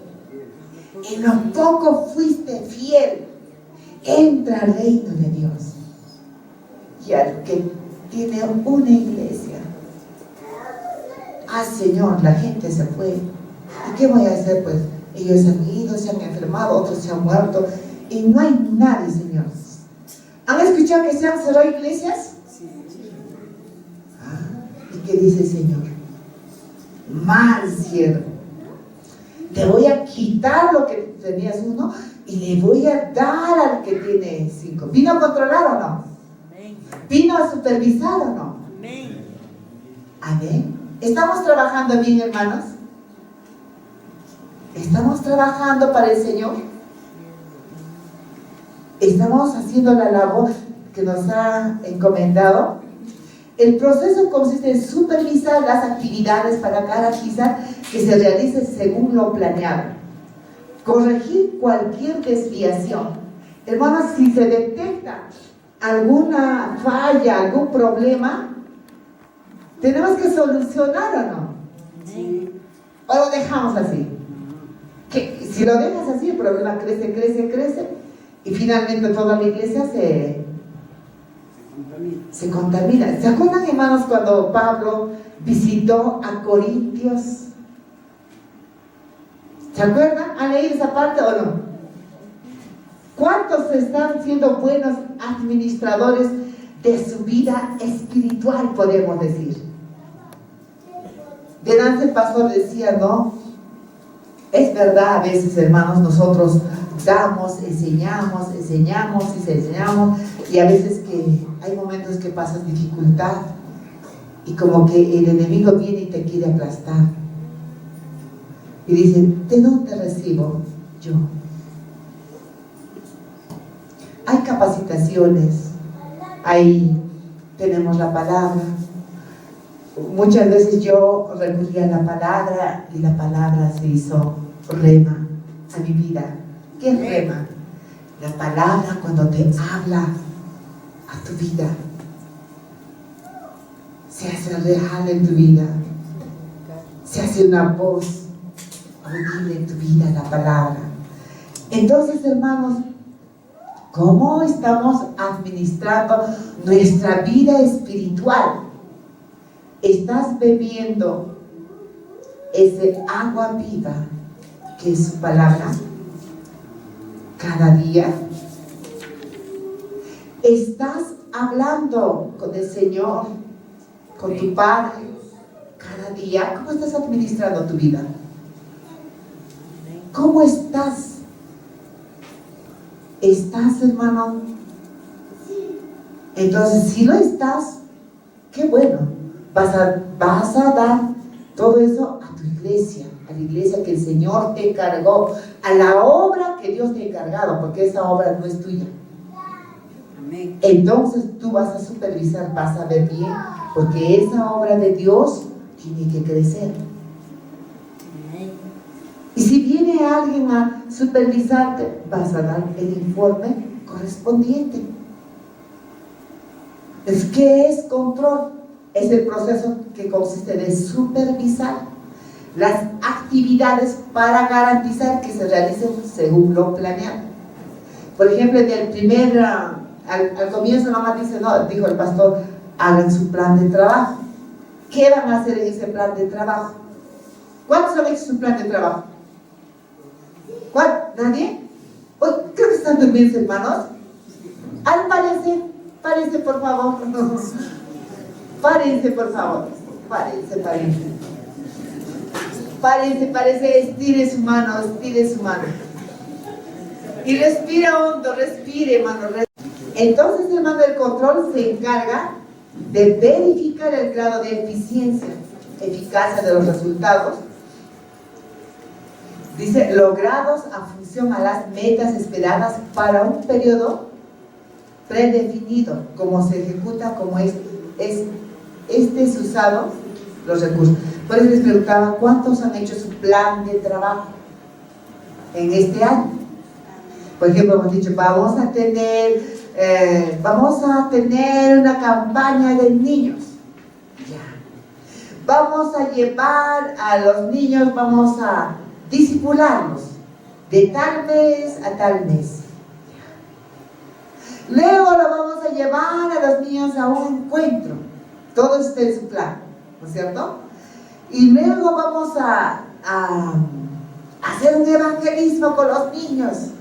en lo poco fuiste fiel, entra al reino de Dios. Y al que tiene una iglesia, Señor, la gente se fue. ¿Y qué voy a hacer? Pues ellos han ido, se han enfermado, otros se han muerto y no hay nadie, Señor. ¿Han escuchado que se han cerrado iglesias? ¿Y qué dice el Señor? Mal siervo, te voy a quitar lo que tenías 1 y le voy a dar al que tiene 5. ¿Vino a controlar o no? ¿Vino a supervisar o no? Amén. ¿Estamos trabajando bien, hermanos? ¿Estamos trabajando para el Señor? ¿Estamos haciendo la labor que nos ha encomendado? El proceso consiste en supervisar las actividades para garantizar que se realice según lo planeado. Corregir cualquier desviación. Hermanos, si se detecta alguna falla, algún problema, tenemos que solucionar o no. O lo dejamos así. Que si lo dejas así, el problema crece y finalmente toda la iglesia se contamina. ¿Se acuerdan, hermanos, cuando Pablo visitó a Corintios? ¿Se acuerdan? ¿Han leído esa parte o no? ¿Cuántos están siendo buenos administradores de su vida espiritual, podemos decir? Delante el pastor decía, ¿no? Es verdad, a veces, hermanos, nosotros damos, enseñamos y a veces que hay momentos que pasas dificultad y como que el enemigo viene y te quiere aplastar y dice, ¿de dónde recibo yo? Hay capacitaciones, ahí tenemos la palabra. Muchas veces yo recurría a la palabra y la palabra se hizo rema a mi vida. ¿Qué es rema? La palabra cuando te habla a tu vida, se hace real en tu vida, se hace una voz audible en tu vida, la palabra. Entonces, hermanos, ¿cómo estamos administrando nuestra vida espiritual? ¿Estás bebiendo ese agua viva que es su palabra cada día? ¿Estás hablando con el Señor, con tu Padre cada día? ¿Cómo estás administrando tu vida? ¿Cómo estás? ¿Estás, hermano? Entonces, si no estás, qué bueno. Vas a dar todo eso a tu iglesia, a la iglesia que el Señor te encargó, a la obra que Dios te ha encargado, porque esa obra no es tuya. Amén. Entonces tú vas a supervisar, vas a ver bien, porque esa obra de Dios tiene que crecer. Amén. Y si viene alguien a supervisarte, vas a dar el informe correspondiente. ¿Qué es control? Es el proceso que consiste de supervisar las actividades para garantizar que se realicen según lo planeado. Por ejemplo, en el primer, al comienzo nomás dice, no, dijo el pastor, hagan su plan de trabajo. ¿Qué van a hacer en ese plan de trabajo? ¿Cuántos han hecho su plan de trabajo? ¿Nadie? Uy, creo que están durmiendo, hermanos. Párense, por favor. Párense, por favor. Párense. Parece, estire su mano. Y respira hondo, respire, hermano. Entonces, hermano, el control se encarga de verificar el grado de eficacia de los resultados. Dice, logrados a función a las metas esperadas para un periodo predefinido, como se ejecuta, como es usado los recursos. Por eso les preguntaba, ¿cuántos han hecho su plan de trabajo en este año? Por ejemplo, hemos dicho, vamos a tener una campaña de niños. Ya. Vamos a llevar a los niños, vamos a discipularlos de tal mes a tal mes. Luego lo vamos a llevar a los niños a un encuentro. Todo está en su plan, ¿no es cierto? Y luego vamos a hacer un evangelismo con los niños.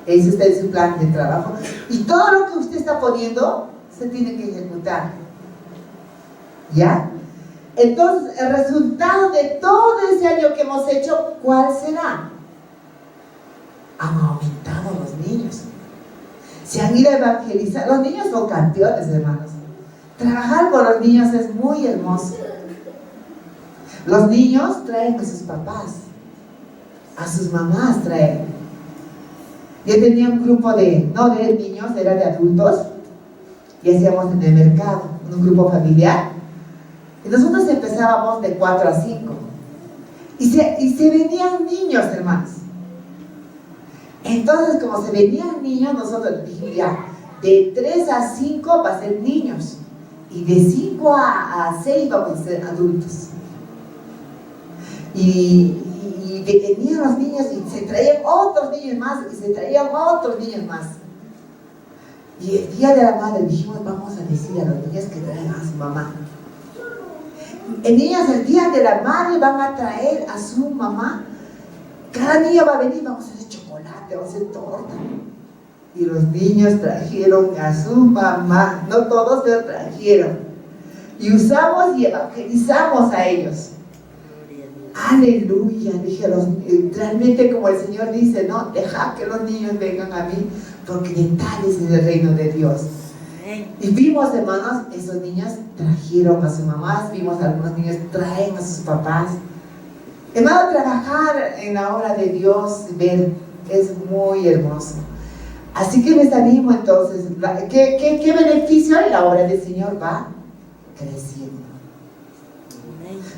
Ese está en su plan de trabajo. Y todo lo que usted está poniendo se tiene que ejecutar. ¿Ya? Entonces, el resultado de todo ese año que hemos hecho, ¿cuál será? Han aumentado los niños. Se han ido a evangelizar. Los niños son campeones, hermanos. Trabajar con los niños es muy hermoso. Los niños traen a sus papás, a sus mamás traen. Yo tenía un grupo no de niños, era de adultos, y hacíamos en el mercado, un grupo familiar. Y nosotros empezábamos de 4 a 5. Y se venían niños, hermanos. Entonces, como se venían niños, nosotros dijimos ya, de 3 a 5 va a ser niños. Y de 5 a 6 vamos a ser adultos. Y venían los niños y se traían otros niños más, y se traían otros niños más. Y el día de la madre dijimos, vamos a decir a los niños que traigan a su mamá. Niños, el día de la madre van a traer a su mamá. Cada niño va a venir, vamos a hacer chocolate, vamos a hacer torta. Y los niños trajeron a su mamá, no todos, pero trajeron. Y usamos y evangelizamos a ellos. Aleluya, dije, realmente como el Señor dice, no, deja que los niños vengan a mí, porque de tal es el reino de Dios. Y vimos, hermanos, esos niños trajeron a sus mamás, vimos a algunos niños traen a sus papás. Hermano, trabajar en la obra de Dios, ver, es muy hermoso. Así que les animo entonces, ¿qué beneficio hay? La obra del Señor va creciendo.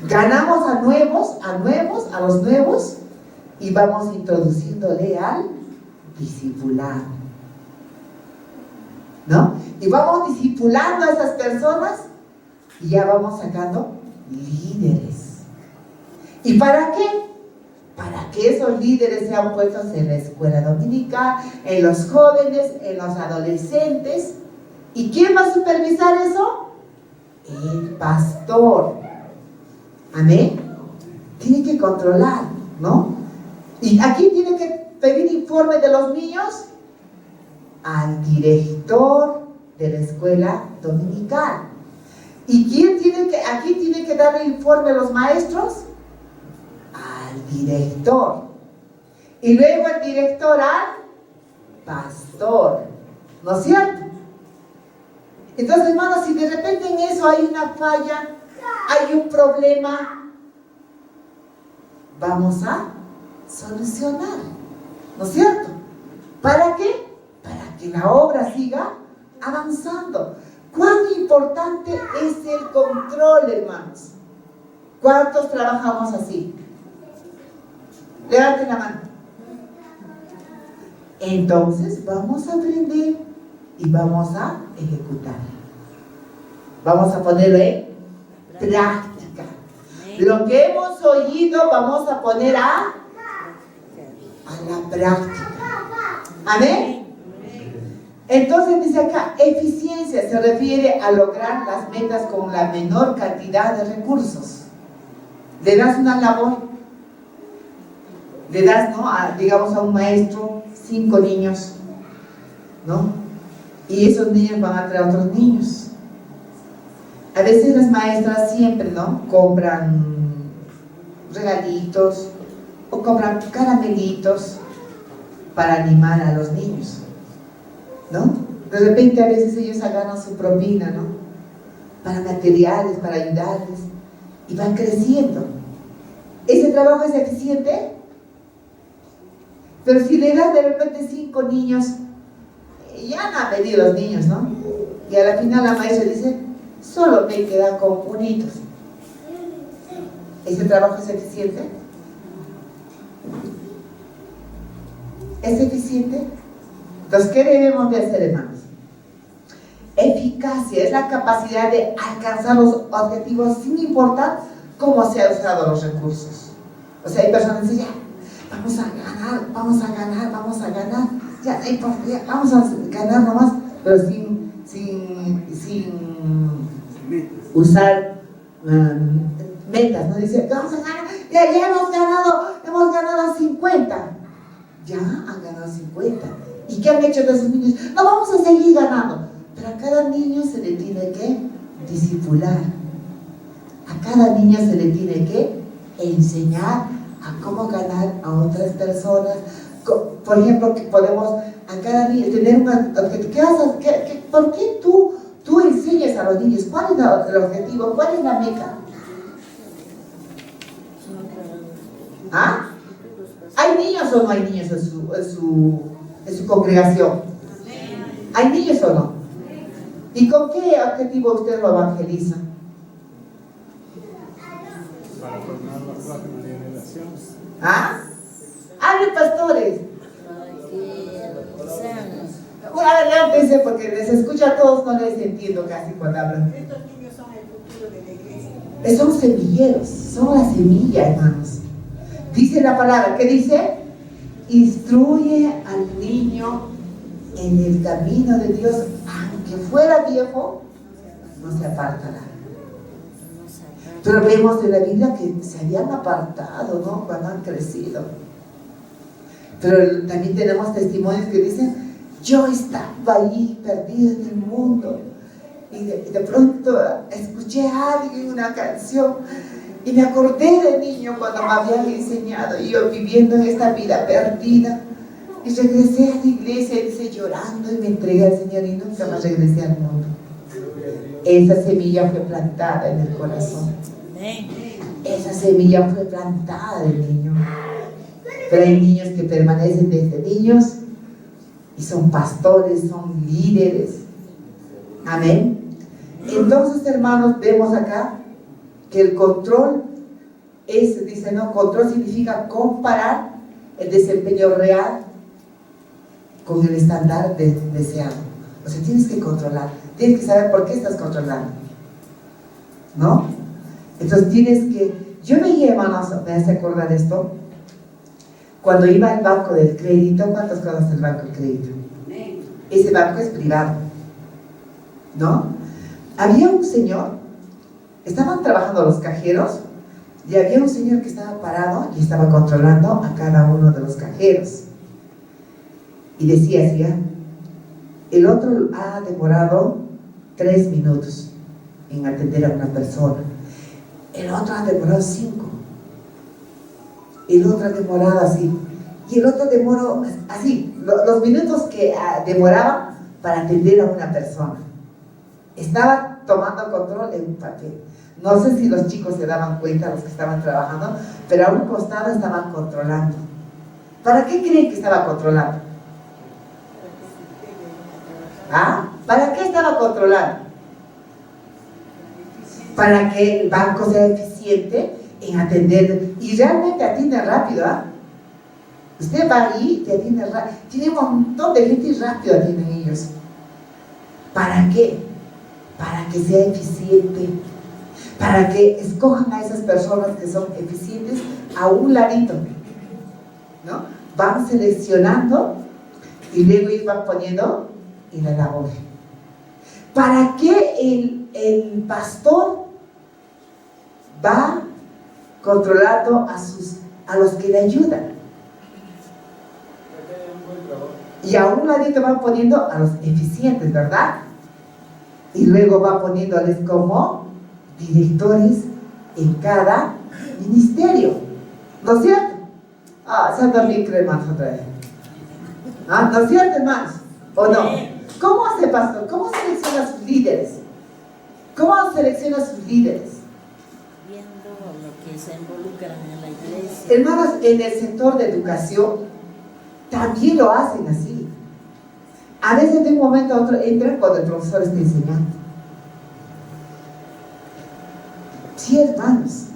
Ganamos a los nuevos, y vamos introduciéndole al discipulado, ¿no? Y vamos discipulando a esas personas y ya vamos sacando líderes. ¿Y para qué? Para que esos líderes sean puestos en la escuela dominical, en los jóvenes, en los adolescentes. ¿Y quién va a supervisar eso? El pastor. Amén. Tiene que controlar, ¿no? Y aquí tiene que pedir informe de los niños al director de la escuela dominical. ¿Y quién aquí tiene que darle informe a los maestros? Al director. Y luego el director al pastor. ¿No es cierto? Entonces, hermanos, si de repente en eso hay una falla, hay un problema, vamos a solucionar, ¿no es cierto? ¿Para qué? Para que la obra siga avanzando. ¿Cuán importante es el control, hermanos? ¿Cuántos trabajamos así? Levanten la mano. Entonces vamos a aprender y vamos a ejecutar. Vamos a ponerlo en práctica. Lo que hemos oído vamos a poner a la práctica. Amén. Entonces dice acá, eficiencia se refiere a lograr las metas con la menor cantidad de recursos. Le das una labor, le das, ¿no? Digamos a un maestro 5 niños, ¿no? Y esos niños van a traer a otros niños. A veces las maestras siempre, ¿no? Compran regalitos o compran caramelitos para animar a los niños, ¿no? De repente a veces ellos agarran su propina, ¿no? Para materiales, para ayudarles, y van creciendo. ¿Ese trabajo es eficiente? Pero si le das de repente 5 niños, ya no han venido los niños, ¿no? Y a la final la maestra dice, solo me quedan con unitos. ¿Ese trabajo es eficiente? ¿Es eficiente? Entonces, ¿qué debemos de hacer, hermanos? Eficacia es la capacidad de alcanzar los objetivos sin importar cómo se han usado los recursos. O sea, hay personas que dicen, ya, vamos a ganar, ya, vamos a ganar nomás, pero sin usar metas, ¿no? Dice, vamos a ganar, ya hemos ganado 50. Ya han ganado 50. ¿Y qué han hecho de esos niños? No, vamos a seguir ganando. Pero a cada niño se le tiene que discipular. A cada niño se le tiene que enseñar a cómo ganar a otras personas. Por ejemplo, que podemos a cada niño tener un objetivo. ¿Por qué tú enseñas a los niños? ¿Cuál es el objetivo? ¿Cuál es la meta? ¿Ah? ¿Hay niños o no hay niños en su congregación? ¿Hay niños o no? ¿Y con qué objetivo usted lo evangeliza? Para formar la próxima generación. ¿Ah? ¡Hable, pastores! Adelántense porque les escucho a todos, no les entiendo casi cuando hablan. Estos niños son el futuro de la iglesia. Son semilleros, son la semilla, hermanos. Dice la palabra, ¿qué dice? Instruye al niño en el camino de Dios, aunque fuera viejo, no se apartará. Pero vemos en la Biblia que se habían apartado, ¿no? Cuando han crecido. Pero también tenemos testimonios que dicen, yo estaba ahí perdido en el mundo y de pronto escuché a alguien una canción y me acordé de niño cuando me habían enseñado y yo viviendo en esta vida perdida y regresé a la iglesia, dice, llorando, y me entregué al Señor y nunca más regresé al mundo. Esa semilla fue plantada en el corazón. Esa semilla fue plantada del niño. Pero hay niños que permanecen desde niños y son pastores, son líderes. Amén. Entonces, hermanos, vemos acá que el control es, dice, no, control significa comparar el desempeño real con el estándar deseado. O sea, tienes que controlar, tienes que saber por qué estás controlando, ¿no? Entonces tienes que, yo veía, hermanos, me hace acordar esto, cuando iba al banco del crédito. ¿Cuántos conocen el banco del crédito? Ese banco es privado, ¿no? Había un señor, estaban trabajando los cajeros y había un señor que estaba parado y estaba controlando a cada uno de los cajeros y decía así, el otro ha demorado 3 minutos en atender a una persona, el otro ha demorado 5, el otro ha demorado así, y el otro demoró así, los minutos que demoraba para atender a una persona. Estaba tomando control en un papel. No sé si los chicos se daban cuenta, los que estaban trabajando, pero a un costado estaban controlando. ¿Para qué creen que estaba controlando? ¿Ah? ¿Para qué estaba controlando? Para que el banco sea eficiente en atender, y realmente atiende rápido, ¿ah? Usted va ahí y te atiende rápido, tiene un montón de gente y rápido atienden ellos. ¿Para qué? Para que sea eficiente, para que escojan a esas personas que son eficientes a un ladito, ¿no? Van seleccionando y luego ellos van poniendo en la labor. ¿Para qué el pastor va controlando a los que le ayudan? Y a un ladito van poniendo a los eficientes, ¿verdad? Y luego va poniéndoles como directores en cada ministerio. ¿No es cierto? Se han dormido, creo, hermanos, otra vez. ¿No es cierto, hermanos? ¿O no? ¿Cómo hace pastor? ¿Cómo selecciona a sus líderes? ¿Cómo selecciona a sus líderes? Viendo lo que se involucran en la iglesia. Hermanos, en el sector de educación también lo hacen así. A veces de un momento a otro entran cuando el profesor está enseñando. Sí, hermanos.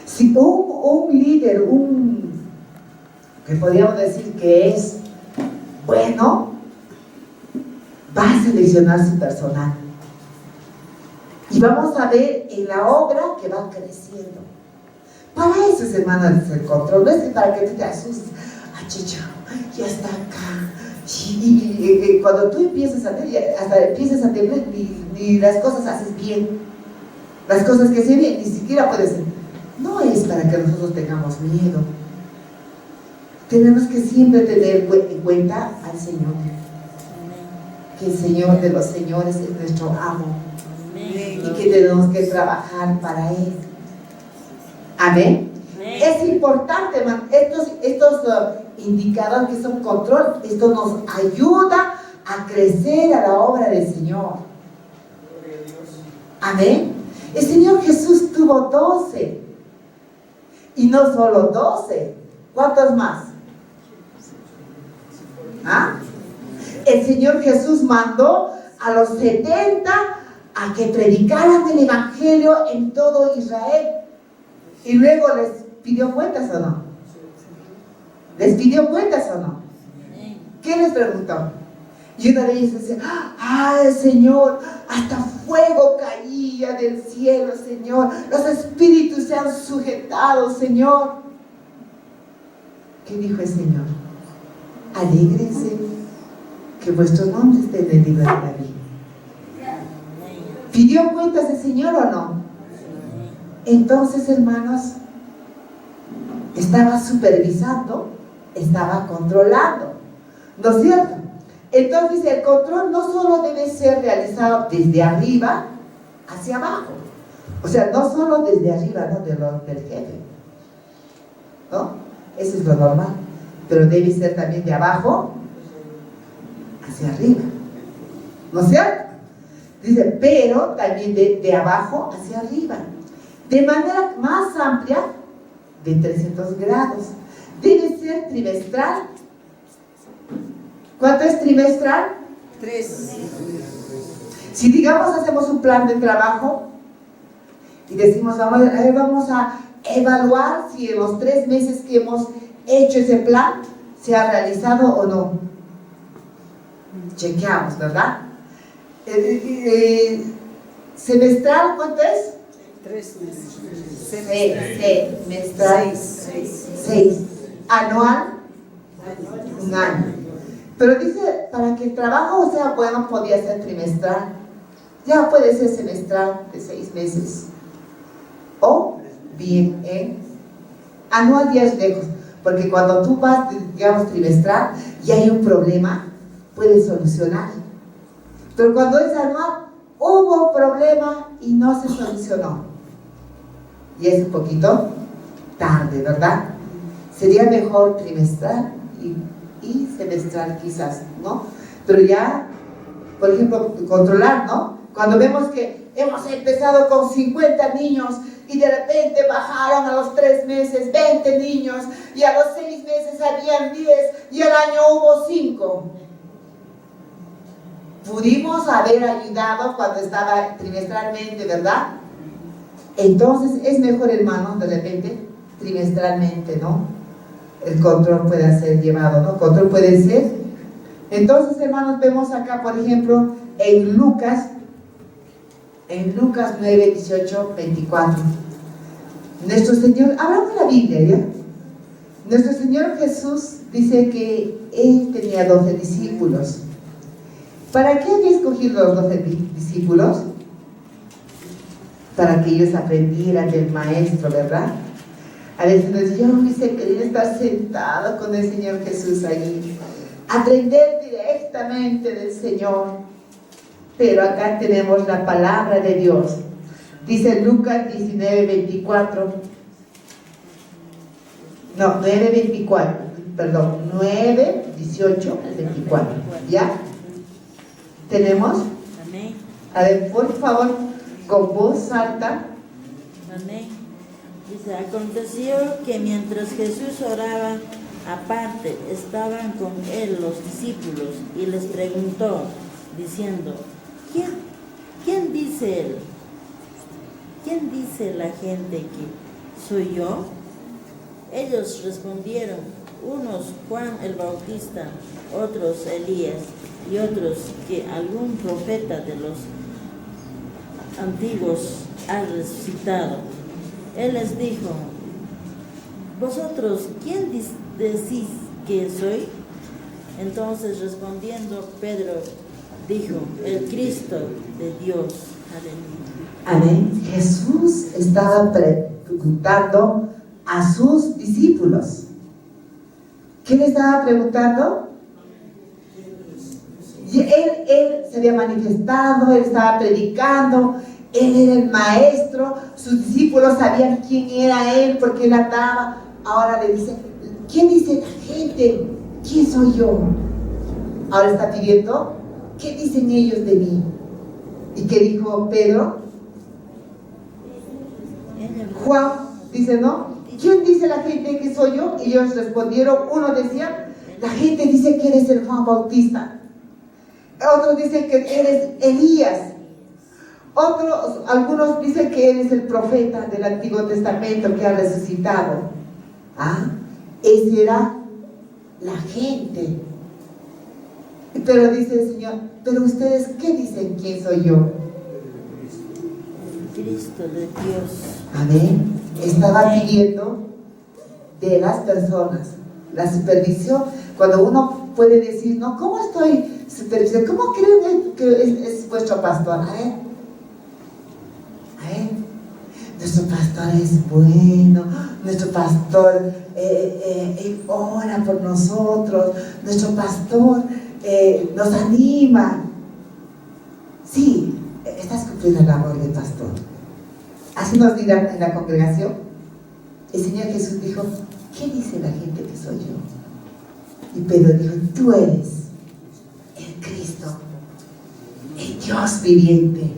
Si un líder, que podríamos decir que es bueno, va a seleccionar su personal. Y vamos a ver en la obra que va creciendo. Para eso es, hermanos, el control. No es para que tú te asustes. Chicho, ya está acá. Y cuando tú empiezas a ver, hasta empiezas a tener ni las cosas haces bien. Las cosas que se ven, ni siquiera puedes ser. No es para que nosotros tengamos miedo. Tenemos que siempre tener en cuenta al Señor. Que el Señor de los señores es nuestro amo. Y que tenemos que trabajar para Él. Amén. Es importante, hermano, estos indicadores que son control, esto nos ayuda a crecer a la obra del Señor. Amén. El Señor Jesús tuvo 12. Y no solo 12. ¿Cuántos más? El Señor Jesús mandó a los 70 a que predicaran el Evangelio en todo Israel. Y luego les pidió cuentas, ¿o no? ¿Les pidió cuentas o no? ¿Qué les preguntó? Y una de ellas decía: ¡ay, Señor! Hasta fuego caía del cielo, Señor. Los espíritus se han sujetado, Señor. ¿Qué dijo el Señor? Alégrense que vuestro nombre esté en el libro de la vida. ¿Pidió cuentas el Señor o no? Entonces, hermanos, estaba supervisando, estaba controlando, ¿no es cierto? Entonces el control no solo debe ser realizado desde arriba hacia abajo, o sea, no solo desde arriba, ¿no? Del jefe, ¿no? Eso es lo normal, pero debe ser también de abajo hacia arriba, ¿no es cierto? Dice, pero también de abajo hacia arriba, de manera más amplia, de 300 grados. Debe ser trimestral. ¿Cuánto es trimestral? 3. Si digamos hacemos un plan de trabajo y decimos, vamos a evaluar si en los 3 meses que hemos hecho ese plan se ha realizado o no. Chequeamos, ¿verdad? Semestral, ¿cuánto es? 3 meses. Semestral. 6. Anual, un año. Pero dice, para que el trabajo sea bueno, podía ser trimestral. Ya puede ser semestral de 6 meses. O bien anual, ya es lejos. Porque cuando tú vas, digamos, trimestral y hay un problema, puedes solucionar. Pero cuando es anual, hubo problema y no se solucionó. Y es un poquito tarde, ¿verdad? Sería mejor trimestral y semestral quizás, ¿no? Pero ya, por ejemplo, controlar, ¿no? Cuando vemos que hemos empezado con 50 niños y de repente bajaron a los 3 meses 20 niños y a los 6 meses habían 10 y al año hubo 5. Pudimos haber ayudado cuando estaba trimestralmente, ¿verdad? Entonces es mejor, hermanos, de repente, trimestralmente, ¿no? El control puede ser llevado, ¿no? Control puede ser. Entonces, hermanos, vemos acá, por ejemplo, en Lucas 9, 18, 24. Nuestro Señor, hablamos de la Biblia, ¿ya? Nuestro Señor Jesús dice que Él tenía 12 discípulos. ¿Para qué había escogido los 12 discípulos? Para que ellos aprendieran del Maestro, ¿verdad? A veces nos dice, yo hubiese querido estar sentado con el Señor Jesús allí, aprender directamente del Señor. Pero acá tenemos la palabra de Dios. Dice Lucas 19, 24. No, 9:24, perdón, 9:18 al 24. ¿Ya? ¿Tenemos? Amén. A ver, por favor, con voz alta. Amén. Dice, aconteció que mientras Jesús oraba aparte, estaban con él los discípulos y les preguntó, diciendo, ¿quién dice él? ¿Quién dice la gente que soy yo? Ellos respondieron, unos Juan el Bautista, otros Elías y otros que algún profeta de los antiguos ha resucitado. Él les dijo, ¿vosotros quién decís que soy? Entonces respondiendo Pedro dijo, el Cristo de Dios. Aleluya. Amén. Jesús estaba preguntando a sus discípulos. ¿Qué le estaba preguntando? Y él se había manifestado, él estaba predicando, él era el maestro, sus discípulos sabían quién era él porque él andaba. Ahora le dice, ¿quién dice la gente? ¿Quién soy yo? Ahora está pidiendo, ¿qué dicen ellos de mí? ¿Y qué dijo Pedro? Juan dice, ¿no? ¿Quién dice la gente que soy yo? Y ellos respondieron, uno decía, la gente dice que eres el Juan Bautista. Otros dicen que eres Elías. Algunos dicen que eres el profeta del Antiguo Testamento que ha resucitado. ¿Ah? Esa era la gente. Pero dice el Señor, pero ustedes, ¿qué dicen quién soy yo? Cristo de Dios. Amén. Estaba pidiendo de las personas la supervisión. Cuando uno puede decir, no, ¿cómo estoy supervisando? ¿Cómo creen que es vuestro pastor? A ver, nuestro pastor es bueno, nuestro pastor él ora por nosotros, nuestro pastor nos anima. Sí, estás cumpliendo la labor de pastor. Hace unos días en la congregación, el Señor Jesús dijo, ¿qué dice la gente que soy yo? Y Pedro dijo, tú eres el Cristo, el Dios viviente.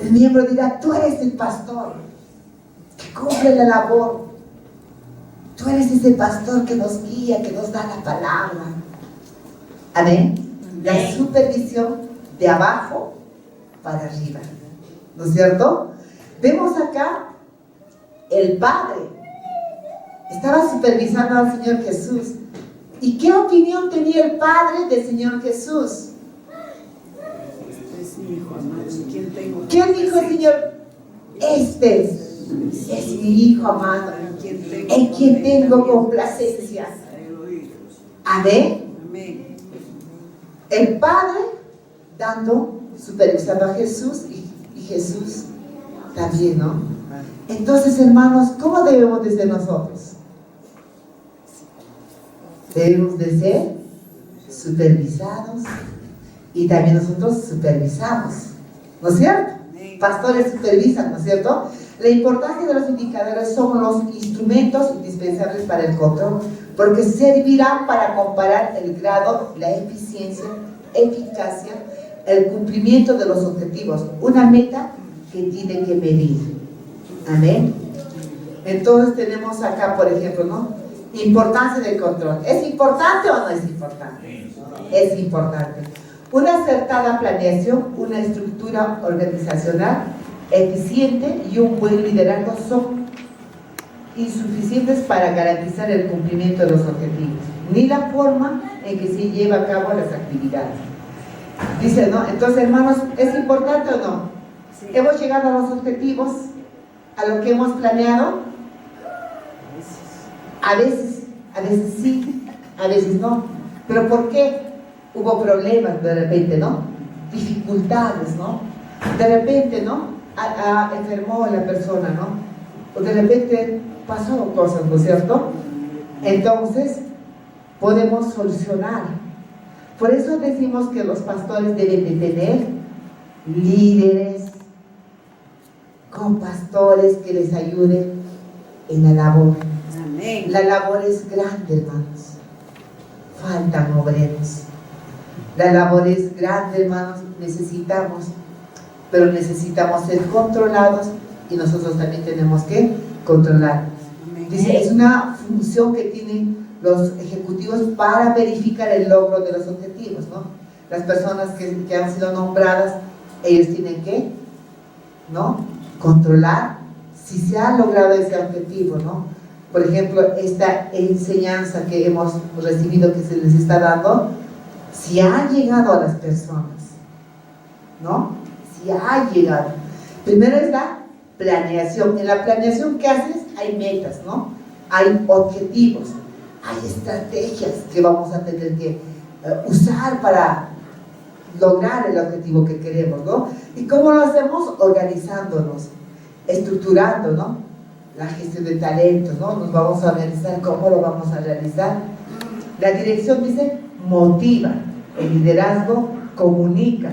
El miembro dirá, tú eres el pastor que cumple la labor. Tú eres ese pastor que nos guía, que nos da la palabra. Amén. La supervisión de abajo para arriba. ¿No es cierto? Vemos acá el Padre estaba supervisando al Señor Jesús. ¿Y qué opinión tenía el Padre del Señor Jesús? Es mi hijo amado, en quien tengo ¿Qué dijo el Señor? Este es mi hijo amado, en quien tengo complacencia. Amén. Amén. El Padre dando, supervisando a Jesús y Jesús también, ¿no? Entonces, hermanos, ¿cómo debemos de ser nosotros? Debemos de ser supervisados y también nosotros supervisamos, ¿no es cierto? Pastores supervisan, ¿no es cierto? La importancia de los indicadores son los instrumentos indispensables para el control, porque servirán para comparar el grado, la eficiencia, eficacia, el cumplimiento de los objetivos, una meta que tiene que medir. Amén. Entonces tenemos acá, por ejemplo, ¿no? Importancia del control. ¿Es importante o no es importante? Es importante. Una acertada planeación, una estructura organizacional eficiente y un buen liderazgo son insuficientes para garantizar el cumplimiento de los objetivos, ni la forma en que se lleva a cabo las actividades. Dice, ¿no? Entonces, hermanos, ¿es importante o no? Sí. ¿Hemos llegado a los objetivos? ¿A lo que hemos planeado? A veces sí, a veces no. ¿Pero por qué? Hubo problemas de repente, ¿no? Dificultades, ¿no? De repente, ¿no? Enfermó la persona, ¿no? O de repente pasó cosas, ¿no es cierto? Entonces, podemos solucionar. Por eso decimos que los pastores deben de tener líderes, compastores que les ayuden en la labor. Amén. La labor es grande, hermanos. Faltan obreros. La labor es grande, hermanos. Necesitamos, pero necesitamos ser controlados y nosotros también tenemos que controlar. Dice, es una función que tienen los ejecutivos para verificar el logro de los objetivos, ¿no? Las personas que han sido nombradas, ellos tienen que, ¿no?, controlar si se ha logrado ese objetivo, ¿no? Por ejemplo, esta enseñanza que hemos recibido, que se les está dando, si ha llegado a las personas, ¿no? Si ha llegado. Primero es la planeación. En la planeación, ¿qué haces? Hay metas, ¿no? Hay objetivos, hay estrategias que vamos a tener que usar para lograr el objetivo que queremos, ¿no? ¿Y cómo lo hacemos? Organizándonos, estructurando, ¿no? La gestión de talentos, ¿no? Nos vamos a organizar, ¿cómo lo vamos a realizar? La dirección dice, motiva, el liderazgo comunica,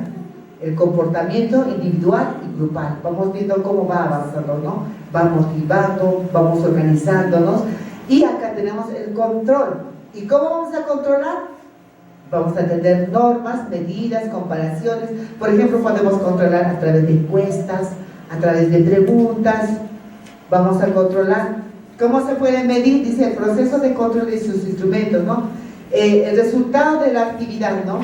el comportamiento individual y grupal. Vamos viendo cómo va avanzando, ¿no? Va motivando, vamos organizándonos. Y acá tenemos el control. ¿Y cómo vamos a controlar? Vamos a tener normas, medidas, comparaciones. Por ejemplo, podemos controlar a través de encuestas, a través de preguntas. Vamos a controlar. ¿Cómo se puede medir? Dice el proceso de control de sus instrumentos, ¿no? El resultado de la actividad, ¿no?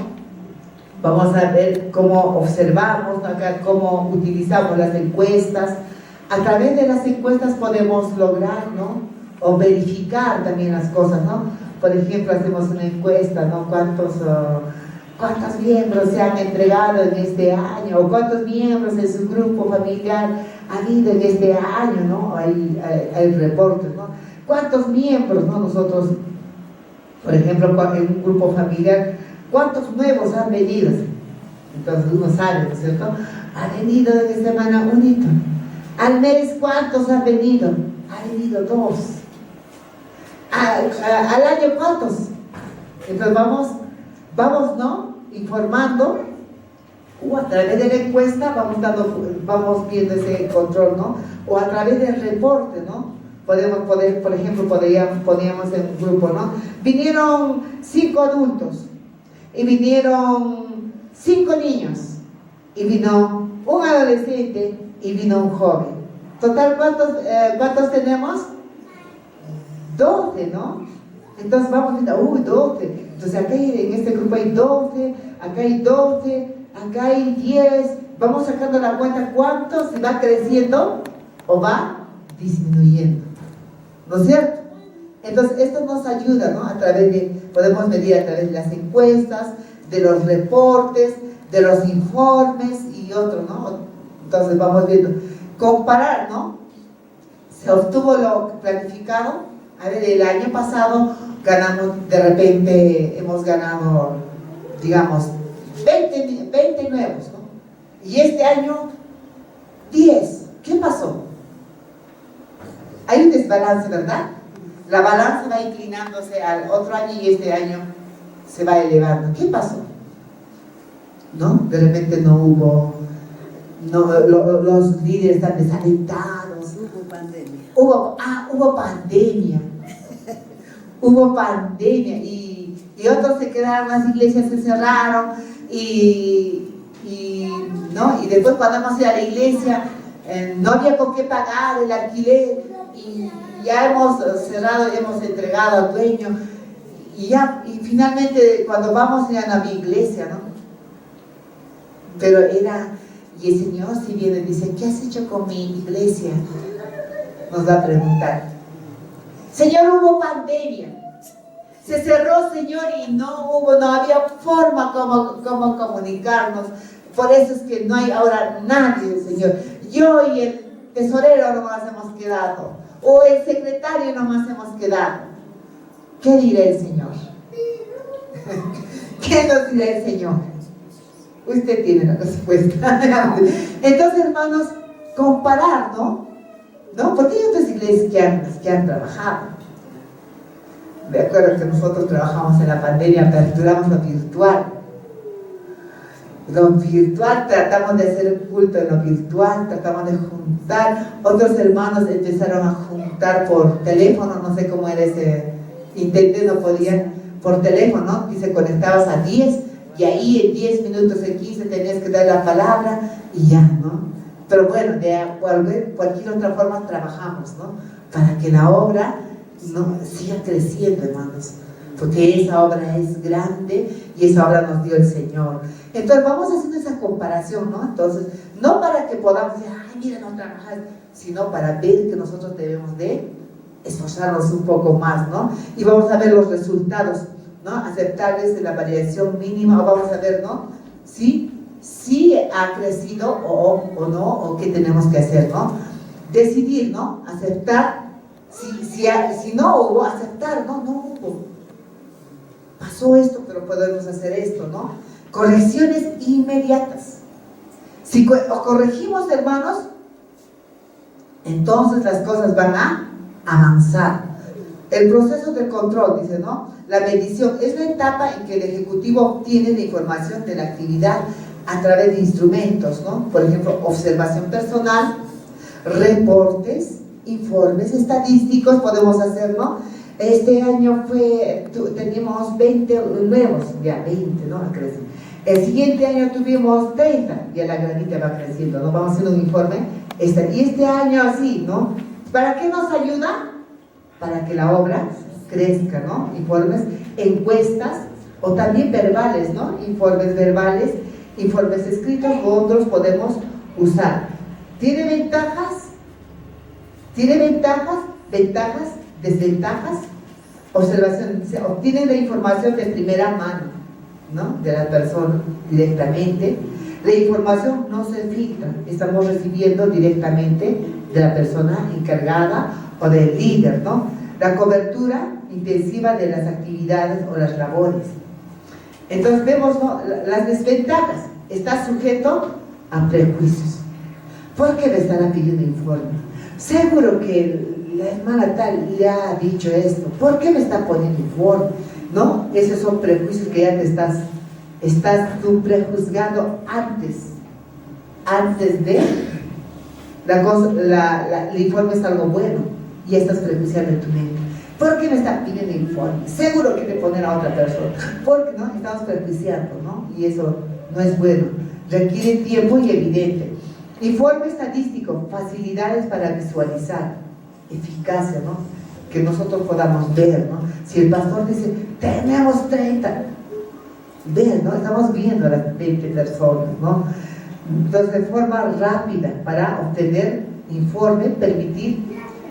Vamos a ver cómo observamos, acá, cómo utilizamos las encuestas. A través de las encuestas podemos lograr, ¿no?, o verificar también las cosas, ¿no? Por ejemplo, hacemos una encuesta, ¿no? ¿Cuántos miembros se han entregado en este año? ¿O cuántos miembros en su grupo familiar ha habido en este año, ¿no? Hay reportes, ¿no? ¿Cuántos miembros, ¿no? Nosotros, por ejemplo, en un grupo familiar, ¿cuántos nuevos han venido? Entonces uno sabe, ¿no es cierto? Ha venido de semana un hito. Al mes, ¿cuántos han venido? Ha venido 2. Al año, ¿cuántos? Entonces vamos, ¿no?, informando, o a través de la encuesta vamos viendo ese control, ¿no? O a través del reporte, ¿no? Por ejemplo, poníamos en un grupo, ¿no? Vinieron 5 adultos y vinieron 5 niños y vino un adolescente y vino un joven. Total, ¿cuántos tenemos? 12, ¿no? Entonces vamos viendo, 12. Entonces acá en este grupo hay 12, acá hay 12, acá hay 10. Vamos sacando la cuenta cuánto, si va creciendo o va disminuyendo, ¿no es cierto? Entonces esto nos ayuda, ¿no? Podemos medir a través de las encuestas, de los reportes, de los informes y otros, ¿no? Entonces vamos viendo, comparar, ¿no? Se obtuvo lo planificado. A ver, el año pasado hemos ganado, digamos, 20 nuevos, ¿no? Y este año, 10. ¿Qué pasó? Hay un desbalance, ¿verdad? La balanza va inclinándose al otro año y este año se va elevando. ¿Qué pasó? ¿No? De repente no hubo, los líderes están desalentados. Hubo pandemia. Hubo pandemia. Hubo pandemia y otros se quedaron, las iglesias se cerraron ¿no? Y después cuando vamos a ir a la iglesia no había con qué pagar el alquiler y ya hemos cerrado, hemos entregado al dueño y finalmente cuando vamos ya no había iglesia, ¿no? Pero y el Señor si viene y dice, ¿qué has hecho con mi iglesia? Nos va a preguntar. Señor, hubo pandemia, se cerró, Señor, y no había forma como comunicarnos. Por eso es que no hay ahora nadie, Señor. Yo y el tesorero nomás hemos quedado, o el secretario nomás hemos quedado. ¿Qué dirá el Señor? ¿Qué nos dirá el Señor? Usted tiene la respuesta. Entonces, hermanos, comparar, ¿no? Porque hay otras iglesias que han trabajado. Me acuerdo que nosotros trabajamos en la pandemia, aperturamos lo virtual. lo virtual, tratamos de hacer culto en lo virtual, tratamos de juntar, otros hermanos empezaron a juntar por teléfono, no sé cómo era ese, intenté, no podían, por teléfono, ¿no? Dice, conectabas a 10 y ahí en 10 minutos, en 15 tenías que dar la palabra y ya, ¿no? Pero bueno, de cualquier otra forma trabajamos, ¿no? Para que la obra no siga creciendo, hermanos, porque esa obra es grande y esa obra nos dio el Señor. Entonces vamos haciendo esa comparación, ¿no? Entonces, no para que podamos decir, ay, mira, no trabajar, sino para ver que nosotros debemos de esforzarnos un poco más, ¿no? Y vamos a ver los resultados, ¿no? Aceptables de la variación mínima, o vamos a ver, ¿no? Si ha crecido o no, o qué tenemos que hacer, ¿no? Decidir, ¿no? Aceptar, si no hubo, aceptar, no hubo. Pasó esto, pero podemos hacer esto, ¿no? Correcciones inmediatas. Si corregimos, hermanos, entonces las cosas van a avanzar. El proceso de control, dice, ¿no? La medición es la etapa en que el ejecutivo obtiene la información de la actividad a través de instrumentos, ¿no? Por ejemplo, observación personal, reportes, informes estadísticos podemos hacer, ¿no? Este año teníamos 20 nuevos, ya 20, ¿no? El siguiente año tuvimos 30, ya la granita va creciendo, ¿no? Vamos a hacer un informe, y este año así, ¿no? ¿Para qué nos ayuda? Para que la obra crezca, ¿no? Informes, encuestas, o también verbales, ¿no? Informes verbales, informes escritos, otros podemos usar. ¿Tiene ventajas? Ventajas, desventajas. Observación, se obtiene la información de primera mano, ¿no? De la persona directamente. La información no se filtra, estamos recibiendo directamente de la persona encargada o del líder, ¿no? La cobertura intensiva de las actividades o las labores. Entonces vemos, ¿no? Las desventajas. Está sujeto a prejuicios. ¿Por qué le estará pidiendo informe? Seguro que la hermana tal le ha dicho esto. ¿Por qué me está poniendo informe? ¿No? Esos son prejuicios que ya te estás tú prejuzgando antes de el informe es algo bueno y estás prejuiciando en tu mente. ¿Por qué me está pidiendo informe? Seguro que te ponen a otra persona. Porque no, estamos prejuiciando, ¿no? Y eso no es bueno. Requiere tiempo y evidente. Informe estadístico, facilidades para visualizar, eficacia, ¿no? Que nosotros podamos ver, ¿no? Si el pastor dice, tenemos 30, ver, ¿no? Estamos viendo a las 20 personas, ¿no? Entonces, de forma rápida para obtener informe, permitir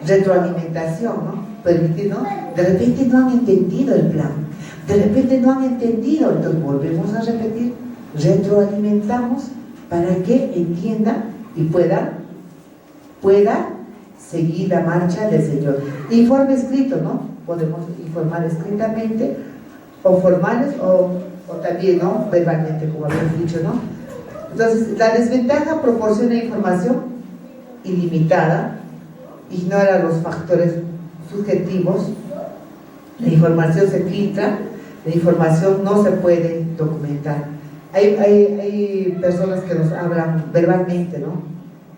retroalimentación, ¿no? Permitir, ¿no? De repente no han entendido el plan, de repente no han entendido, entonces volvemos a repetir, retroalimentamos para que entienda y pueda seguir la marcha del Señor. Informe escrito, ¿no? Podemos informar escritamente, o formales, o también, ¿no? Verbalmente, como habíamos dicho, ¿no? Entonces, la desventaja proporciona información ilimitada, ignora los factores subjetivos, la información se filtra, la información no se puede documentar. Hay personas que nos hablan verbalmente, ¿no?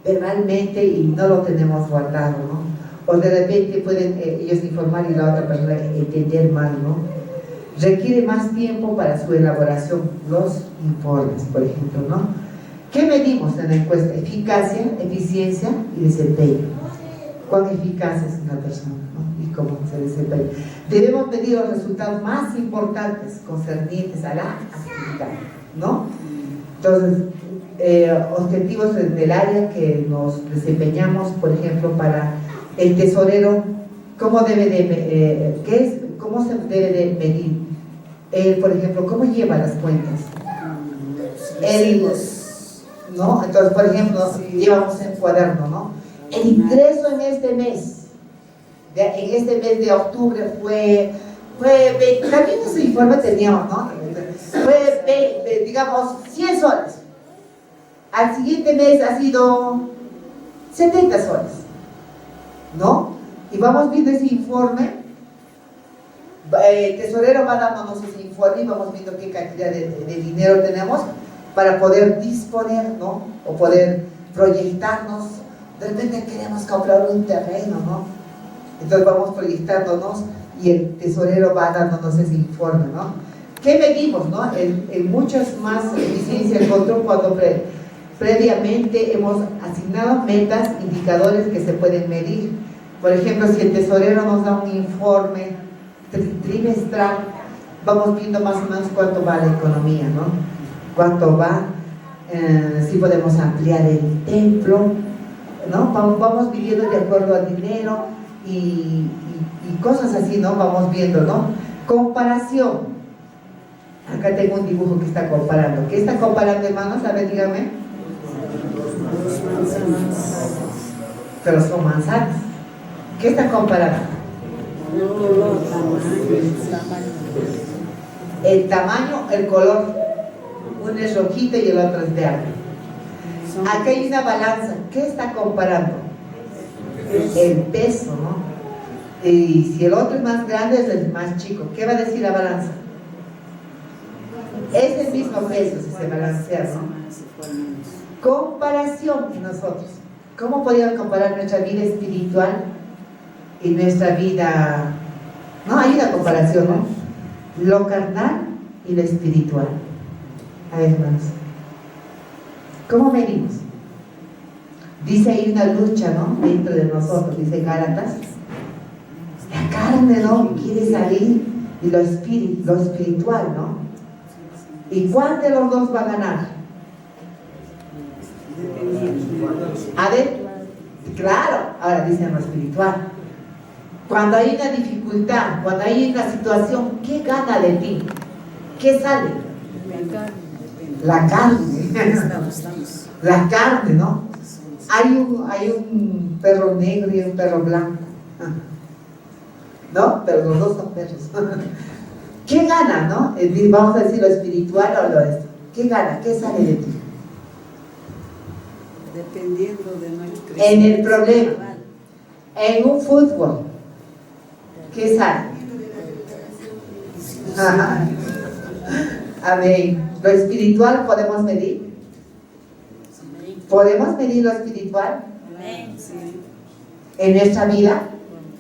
Verbalmente y no lo tenemos guardado, ¿no? O de repente pueden ellos informar y la otra persona entender mal, ¿no? Requiere más tiempo para su elaboración, los informes, por ejemplo, ¿no? ¿Qué medimos en la encuesta? Eficacia, eficiencia y desempeño. ¿Cuán eficaz es una persona, ¿no? Y cómo se desempeña? Debemos medir los resultados más importantes concernientes a la actividad, ¿no? Entonces, objetivos del área que nos desempeñamos, por ejemplo, para el tesorero, ¿cómo se debe de medir? Por ejemplo, ¿cómo lleva las cuentas? ¿No? Entonces, por ejemplo, llevamos en cuaderno, ¿no? El ingreso en este mes de octubre fue también ese informe teníamos, ¿no? Fue, digamos, 100 soles. Al siguiente mes ha sido 70 soles, ¿no? Y vamos viendo ese informe. El tesorero va dándonos ese informe y vamos viendo qué cantidad de dinero tenemos. para poder disponer, ¿no? O poder proyectarnos. De repente queremos comprar un terreno, ¿no? Entonces vamos proyectándonos y el tesorero va dándonos ese informe, ¿no? ¿Qué medimos, no? En muchas más eficiencia encontró cuando previamente hemos asignado metas, indicadores que se pueden medir. Por ejemplo, si el tesorero nos da un informe trimestral, vamos viendo más o menos cuánto va la economía, ¿no? Cuánto va, si podemos ampliar el templo, ¿no? Vamos viviendo de acuerdo al dinero y cosas así, ¿no? Vamos viendo, ¿no? Comparación. Acá tengo un dibujo que está comparando. ¿Qué está comparando, hermanos? A ver, dígame. Pero son manzanas. ¿Qué está comparando? El tamaño, el color. Uno es rojito y el otro es verde. Acá hay una balanza. ¿Qué está comparando? El peso, ¿no? Y si el otro es más grande, es el más chico. ¿Qué va a decir la balanza? Es el mismo peso si se balancea, ¿no? Comparación en nosotros. ¿Cómo podríamos comparar nuestra vida espiritual y nuestra vida? No, hay una comparación, ¿no? Lo carnal y lo espiritual. A ver, hermanos. ¿Cómo medimos? Dice ahí una lucha, ¿no? Dentro de nosotros, dice Gálatas. La carne, ¿no? Quiere salir y lo espiritual, ¿no? ¿Y cuál de los dos va a ganar? A ver, claro, ahora dicen lo espiritual. Cuando hay una dificultad, cuando hay una situación, ¿qué gana de ti? ¿Qué sale? La carne. La carne, ¿no? Hay un perro negro y un perro blanco, ¿no? Pero los dos son perros. ¿Qué gana, no? Vamos a decir lo espiritual o lo esto. ¿Qué gana? ¿Qué sale de ti? Dependiendo de nuestro En el problema, en un fútbol, ¿qué sale? Ajá. A ver, ¿lo espiritual podemos medir? ¿Podemos medir lo espiritual? Sí. ¿En nuestra vida?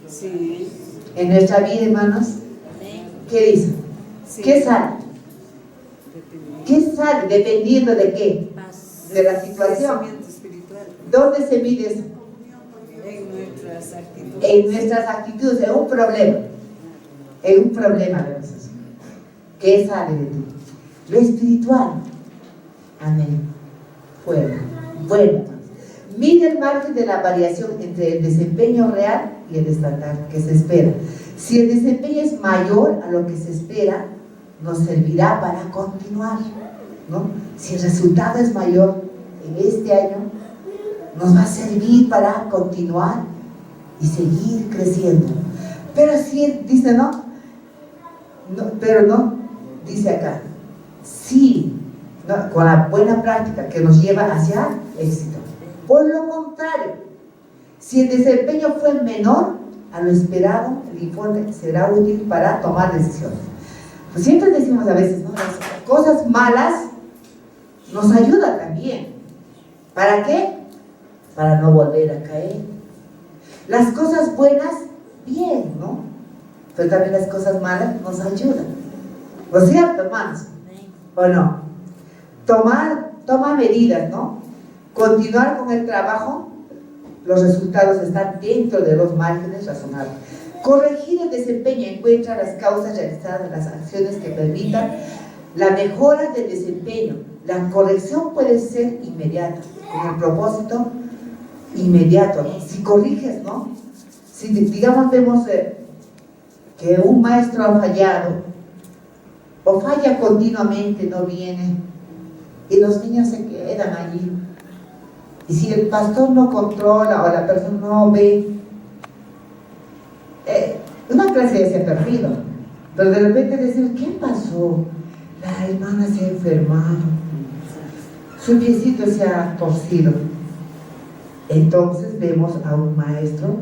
Sí. ¿En nuestra vida, hermanos? ¿Qué dice? Sí. ¿Qué sale? ¿Qué sale? ¿Dependiendo de qué? De la situación. Crecimiento espiritual. ¿Dónde se mide eso? En nuestras actitudes. En nuestras actitudes, en un problema. En un problema de nosotros. ¿Qué sale de ti? Lo espiritual. Amén. Fuera. Bueno. Mide el margen de la variación entre el desempeño real y el estatal que se espera. Si el desempeño es mayor a lo que se espera, nos servirá para continuar, ¿no? Si el resultado es mayor en este año, nos va a servir para continuar y seguir creciendo. Pero si él dice no, pero no, dice acá, sí, ¿no? Con la buena práctica que nos lleva hacia éxito. Por lo contrario, si el desempeño fue menor a lo esperado, el informe será útil para tomar decisiones. Pues siempre decimos a veces, ¿no? Las cosas malas nos ayudan también. ¿Para qué? Para no volver a caer. Las cosas buenas, bien, ¿no? Pero también las cosas malas nos ayudan. ¿No es cierto, hermanos? ¿O no? Toma medidas, ¿no? Continuar con el trabajo, los resultados están dentro de los márgenes razonables. Corregir el desempeño encuentra las causas realizadas, las acciones que permitan la mejora del desempeño. La corrección puede ser inmediata, con el propósito inmediato. Si corriges, ¿no? Si digamos vemos que un maestro ha fallado o falla continuamente, no viene y los niños se quedan allí. Y si el pastor no controla o la persona no ve, una clase ya se ha perdido. Pero de repente decir, ¿qué pasó? La hermana se ha enfermado, su piecito se ha torcido. Entonces vemos a un maestro,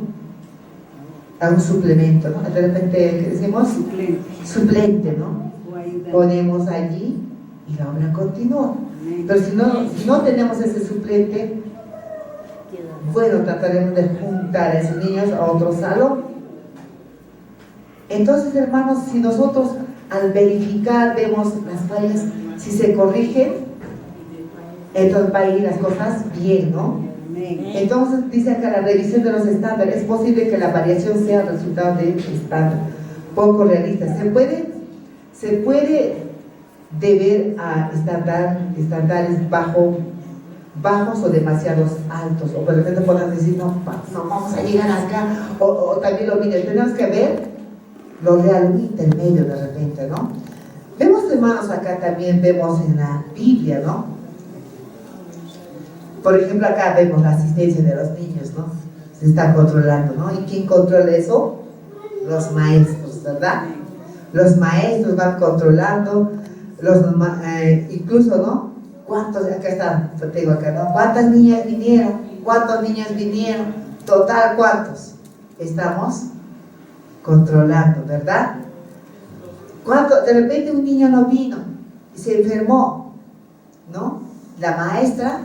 a un suplemento, ¿no? De repente decimos Suplente. suplente, ¿no? Ponemos allí y la obra continúa. Pero si no tenemos ese suplente, bueno, trataremos de juntar a esos niños a otro salón. Entonces, hermanos, si nosotros al verificar vemos las fallas, si se corrigen, entonces va a ir las cosas bien, ¿no? Entonces dice acá la revisión de los estándares. Es posible que la variación sea resultado de estándar poco realista. Se puede deber a estándares bajos o demasiados altos, o de repente podemos decir no vamos a llegar acá, o también lo mismo, tenemos que ver lo real, un intermedio de repente, ¿no? Vemos, hermanos, acá también vemos en la Biblia, ¿no? Por ejemplo, acá vemos la asistencia de los niños, ¿no? Se está controlando, ¿no? ¿Y quién controla eso? Los maestros, ¿verdad? Los maestros van controlando, incluso, ¿no? ¿Cuántos? Acá están, tengo acá, ¿no? ¿Cuántas niñas vinieron? ¿Cuántos niños vinieron? Total, ¿cuántos? Estamos controlando, ¿verdad? ¿Cuánto? De repente un niño no vino y se enfermó, ¿no? La maestra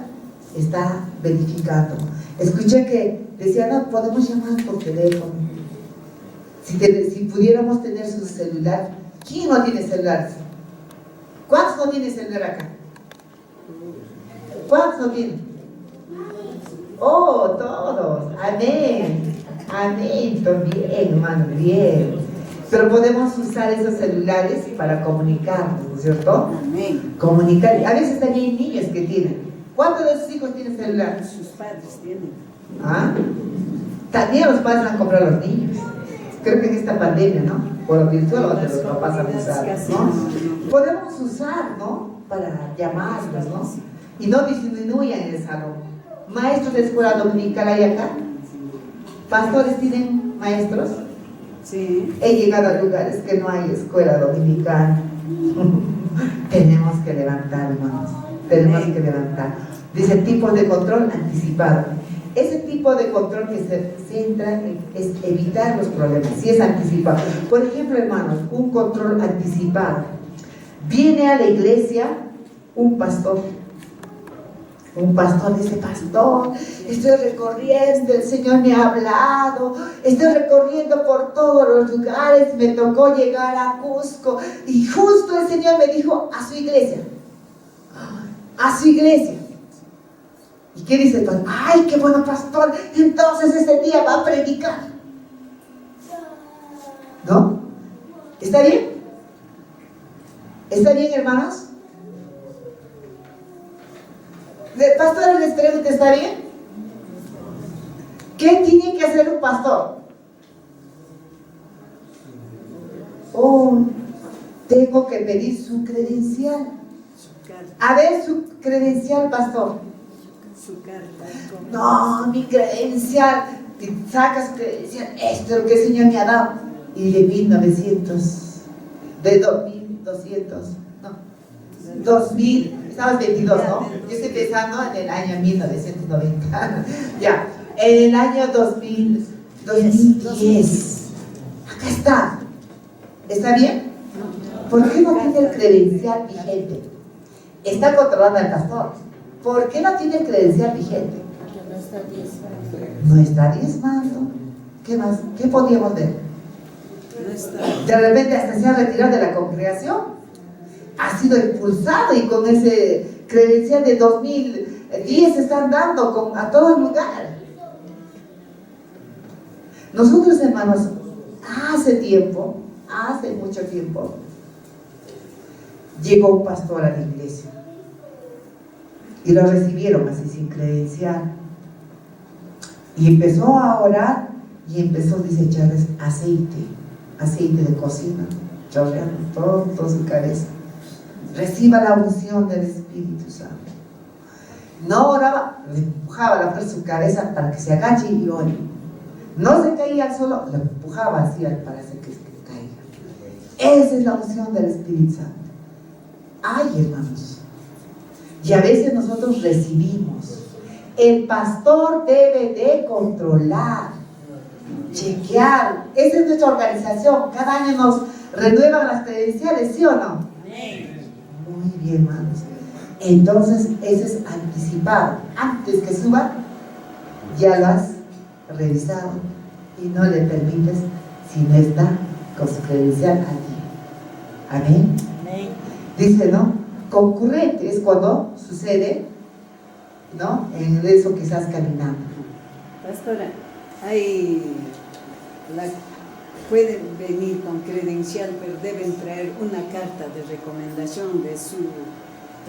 está verificando. Escuché que decía, no, podemos llamar por teléfono. Si pudiéramos tener su celular. ¿Quién no tiene celular? ¿Cuántos no tienen celular acá? ¿Cuántos no tienen? Oh, todos. Amén. Amén. Bien, hermano, bien. Pero podemos usar esos celulares para comunicarnos, ¿no es cierto? Amén. Comunicar. A veces también hay niños que tienen. ¿Cuántos de sus hijos tienen celular? Sus padres tienen. ¿Ah? También los padres han comprado a los niños. Creo que en esta pandemia, ¿no? Por lo virtual o de los papás han usado, ¿no? Podemos usar, ¿no? Para llamarlos, ¿no? Y no disminuyan el salón. Maestros de escuela dominical hay acá. ¿Pastores tienen maestros? Sí. He llegado a lugares que no hay escuela dominical. Tenemos que levantar, hermanos. Tenemos que levantar. Dice tipos de control anticipado. Ese tipo de control que se centra en es evitar los problemas, si es anticipado. Por ejemplo, hermanos, un control anticipado. Viene a la iglesia un pastor dice, pastor, estoy recorriendo, el Señor me ha hablado, estoy recorriendo por todos los lugares, me tocó llegar a Cusco y justo el Señor me dijo a su iglesia. ¿Y qué dice el pastor? ¡Ay, qué bueno, pastor! Entonces ese día va a predicar. ¿No? ¿Está bien? ¿Está bien, hermanos? Pastor, les pregunto, ¿está bien? ¿Qué tiene que hacer un pastor? Oh, tengo que pedir su credencial. A ver, su credencial, pastor. Su carta. No, mi credencial. Y saca su credencial. Esto es lo que el Señor me ha dado. Y de 1900, de 2200, no, 2000, estabas 22, ¿no? Yo estoy pensando en el año 1990. Ya, en el año 2010. Acá está. ¿Está bien? ¿Por qué no tiene el credencial vigente? Está controlando al pastor. ¿Por qué no tiene el credencial vigente? Porque no está diezmando. No está diezmando. ¿Qué más? ¿Qué podíamos ver? No está. De repente hasta se ha retirado de la congregación. Ha sido expulsado y con ese credencial de 2010 se están dando a todo lugar. Nosotros, hermanos, hace mucho tiempo, llegó un pastor a la iglesia y lo recibieron así sin credencial y empezó a orar y empezó, dice, echarles aceite de cocina, chorreando toda su cabeza. Reciba la unción del Espíritu Santo. No oraba, le empujaba la fuerza su cabeza para que se agache y ore. No se caía al suelo, le empujaba así para hacer que caiga. Esa es la unción del Espíritu Santo. Ay, hermanos. Y a veces nosotros recibimos. El pastor debe de controlar, chequear. Esa es nuestra organización. Cada año nos renuevan las credenciales, ¿sí o no? Muy bien, hermanos. Entonces, eso es anticipado. Antes que suba, ya lo has revisado y no le permites si no está con su credencial allí. Amén. Amén. Dice, ¿no? Concurrente es cuando sucede, ¿no? En eso que estás caminando. Pastora, pueden venir con credencial, pero deben traer una carta de recomendación de su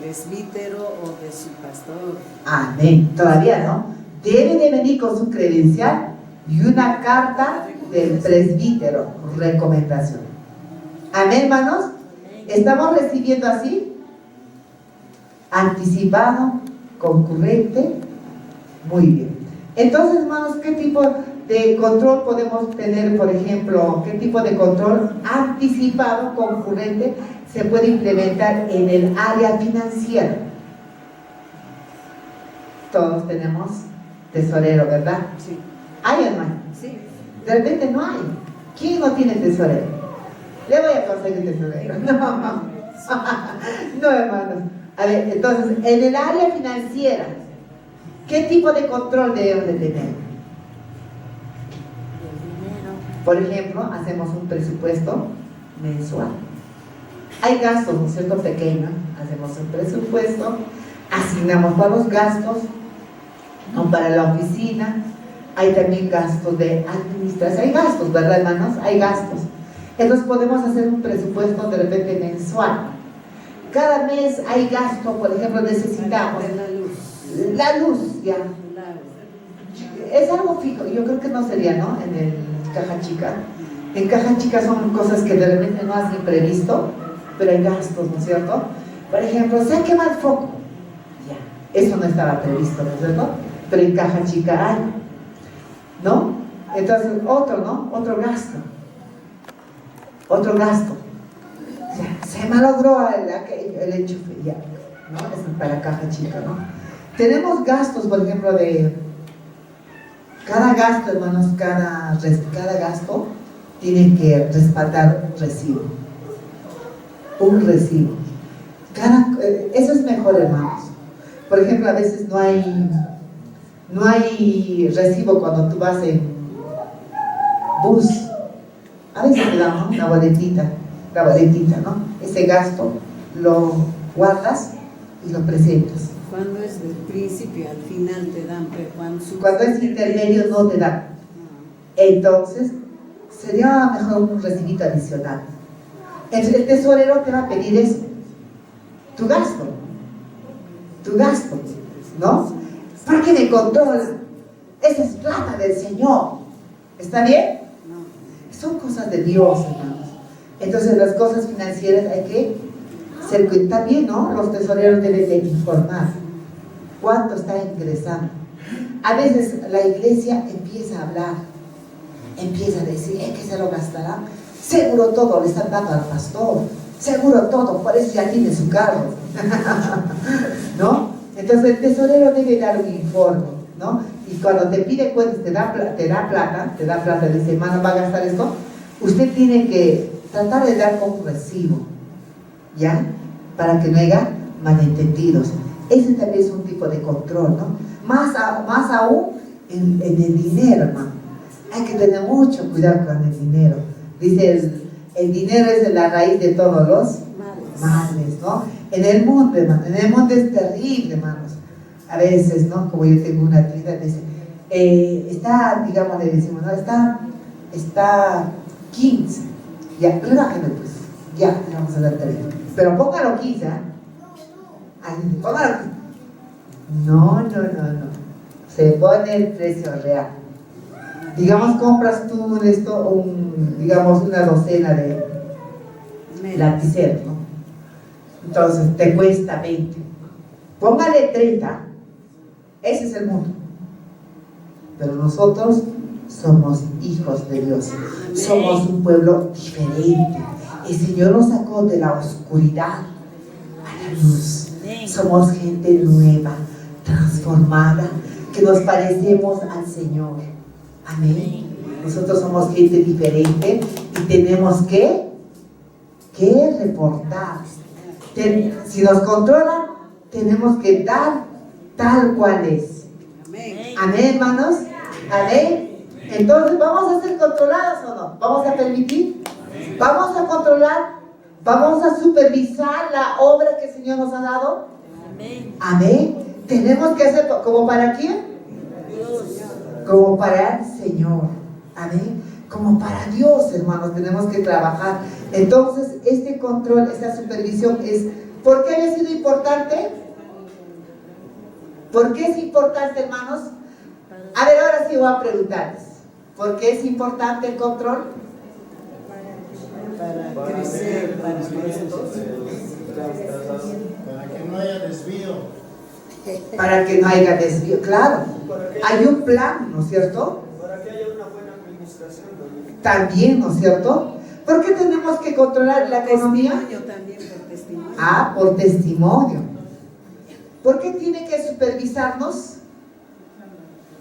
presbítero o de su pastor. Amén. Todavía no. Debe de venir con su credencial y una carta del presbítero, recomendación. Amén, hermanos. ¿Estamos recibiendo así? Anticipado, concurrente. Muy bien. Entonces, hermanos, ¿qué tipo de control podemos tener? Por ejemplo, ¿qué tipo de control anticipado, concurrente, se puede implementar en el área financiera? Todos tenemos tesorero, ¿verdad? Sí. ¿Hay o no hay? Sí. De repente no hay. ¿Quién no tiene tesorero? Le voy a conseguir tesorero. No, hermanos. A ver, entonces, en el área financiera, ¿qué tipo de control debemos de tener? El dinero. Por ejemplo, hacemos un presupuesto mensual. Hay gastos, ¿no es cierto?, pequeños. Hacemos un presupuesto, asignamos para los gastos, no para la oficina. Hay también gastos de administración. Hay gastos, ¿verdad, hermanos? Hay gastos. Entonces podemos hacer un presupuesto de repente mensual. Cada mes hay gasto, por ejemplo, necesitamos De la luz. la luz, ya. Claro. Es algo fijo, yo creo que no sería, ¿no? En el caja chica. En caja chica son cosas que de repente no has ni previsto, pero hay gastos, ¿no es cierto? Por ejemplo, se ha quemado el foco. Ya, eso no estaba previsto, ¿no es cierto? Pero en caja chica hay, ¿no? Entonces, otro, ¿no? Otro gasto. Otro gasto. Ya, se malogró el enchufe, ya, ¿no? Es para caja chica, ¿no? Tenemos gastos, por ejemplo, de cada gasto, hermanos, cada gasto tiene que respaldar recibo. Un recibo. Eso es mejor, hermanos. Por ejemplo, a veces no hay recibo cuando tú vas en bus. A veces te dan, ¿no?, la boletita, ¿no? Ese gasto lo guardas y lo presentas. Cuando es del principio, al final te dan, pero Cuando es intermedio no te dan. Entonces, sería mejor un recibito adicional. Entonces, el tesorero te va a pedir eso. Tu gasto, ¿no? Porque me controla. Esa es plata del Señor. ¿Está bien? Son cosas de Dios, hermanos. Entonces, las cosas financieras hay que ser, también, ¿no? Los tesoreros deben de informar cuánto está ingresando. A veces la iglesia empieza a hablar, empieza a decir, ¿qué se lo gastará? Seguro todo le están dando al pastor, seguro todo, por eso ya tiene su carro. ¿No? Entonces el tesorero debe dar un informe, ¿no? Y cuando te pide cuentas, te da plata, dice, hermano, ¿va a gastar esto? Usted tiene que tratar de dar con un recibo, ¿ya? Para que no haya malentendidos. Ese también es un tipo de control, ¿no? Más aún en el dinero, hermano. Hay que tener mucho cuidado con el dinero. Dice, el dinero es la raíz de todos los males, ¿no? En el mundo, hermano, en el mundo es terrible, hermanos. A veces, ¿no? Como yo tengo una tienda, dice, está, digamos, le decimos, ¿no? Está 15. Ya, relájeme pues. Ya, le vamos a dar 30. Pero póngalo 15, ¿eh? Póngalo 15. No. Se pone el precio real. Digamos, compras tú digamos, una docena de lapiceros, ¿no? Entonces, te cuesta 20. Póngale 30. Ese es el mundo. Pero nosotros somos hijos de Dios. Somos un pueblo diferente. El Señor nos sacó de la oscuridad a la luz. Somos gente nueva, transformada, que nos parecemos al Señor. Amén. Nosotros somos gente diferente y tenemos que reportar. Si nos controlan, tenemos que dar tal cual es. Amén. Amén, hermanos. Amén. Entonces, ¿vamos a ser controlados o no? ¿Vamos a permitir? ¿Vamos a controlar? ¿Vamos a supervisar la obra que el Señor nos ha dado? Amén. Amén. Tenemos que hacer como para quién? Como para el Señor. Amén. Como para Dios, hermanos, tenemos que trabajar. Entonces, este control, esta supervisión es... ¿Por qué ha sido importante? ¿Por qué es importante, hermanos? A ver, ahora sí voy a preguntarles. ¿Por qué es importante el control? Para crecer, para crecer. Para que no haya desvío. Para que no haya desvío, claro. Hay un plan, ¿no es cierto? Para que haya una buena administración También, ¿no es cierto? ¿Por qué tenemos que controlar la economía? Testimonio también, por testimonio. Ah, por testimonio. ¿Por qué tiene que supervisarnos?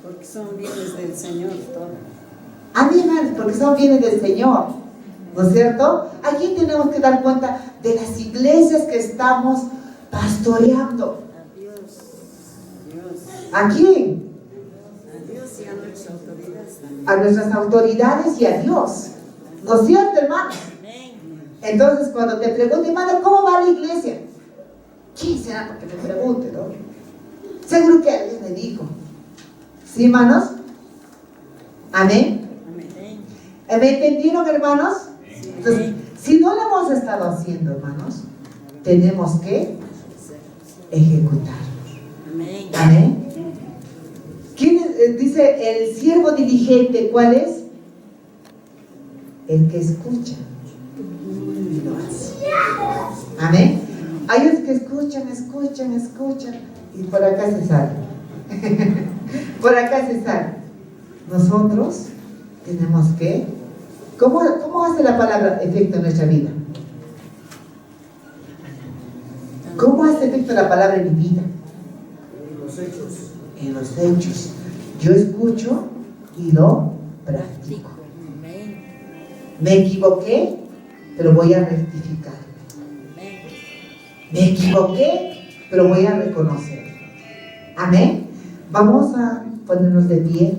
Porque son bienes del Señor todo. Amén, hermanos, porque son bienes del Señor, ¿no es cierto? Aquí tenemos que dar cuenta de las iglesias que estamos pastoreando. Dios. ¿A quién? A Dios y a nuestras autoridades también. A nuestras autoridades y a Dios. ¿No es cierto, hermano? Entonces, cuando te pregunten, hermano, ¿cómo va la iglesia? ¿Quién será porque me pregunte, no? Seguro que alguien me dijo. ¿Sí, hermanos? Amén. ¿Me entendieron, hermanos? Entonces, si no lo hemos estado haciendo, hermanos, tenemos que ejecutar. Amén. Amén. ¿Quién dice el siervo diligente? ¿Cuál es? El que escucha y lo hace. Amén. Hay los que escuchan y por acá se sale. Por acá se sale. Nosotros tenemos que... ¿Cómo hace la palabra efecto en nuestra vida? ¿Cómo hace efecto la palabra en mi vida? los hechos. En los hechos. Yo escucho y lo practico. Amén. Me equivoqué, pero voy a rectificar. Amén. Me equivoqué, pero voy a reconocer. Amén. Vamos a ponernos de pie.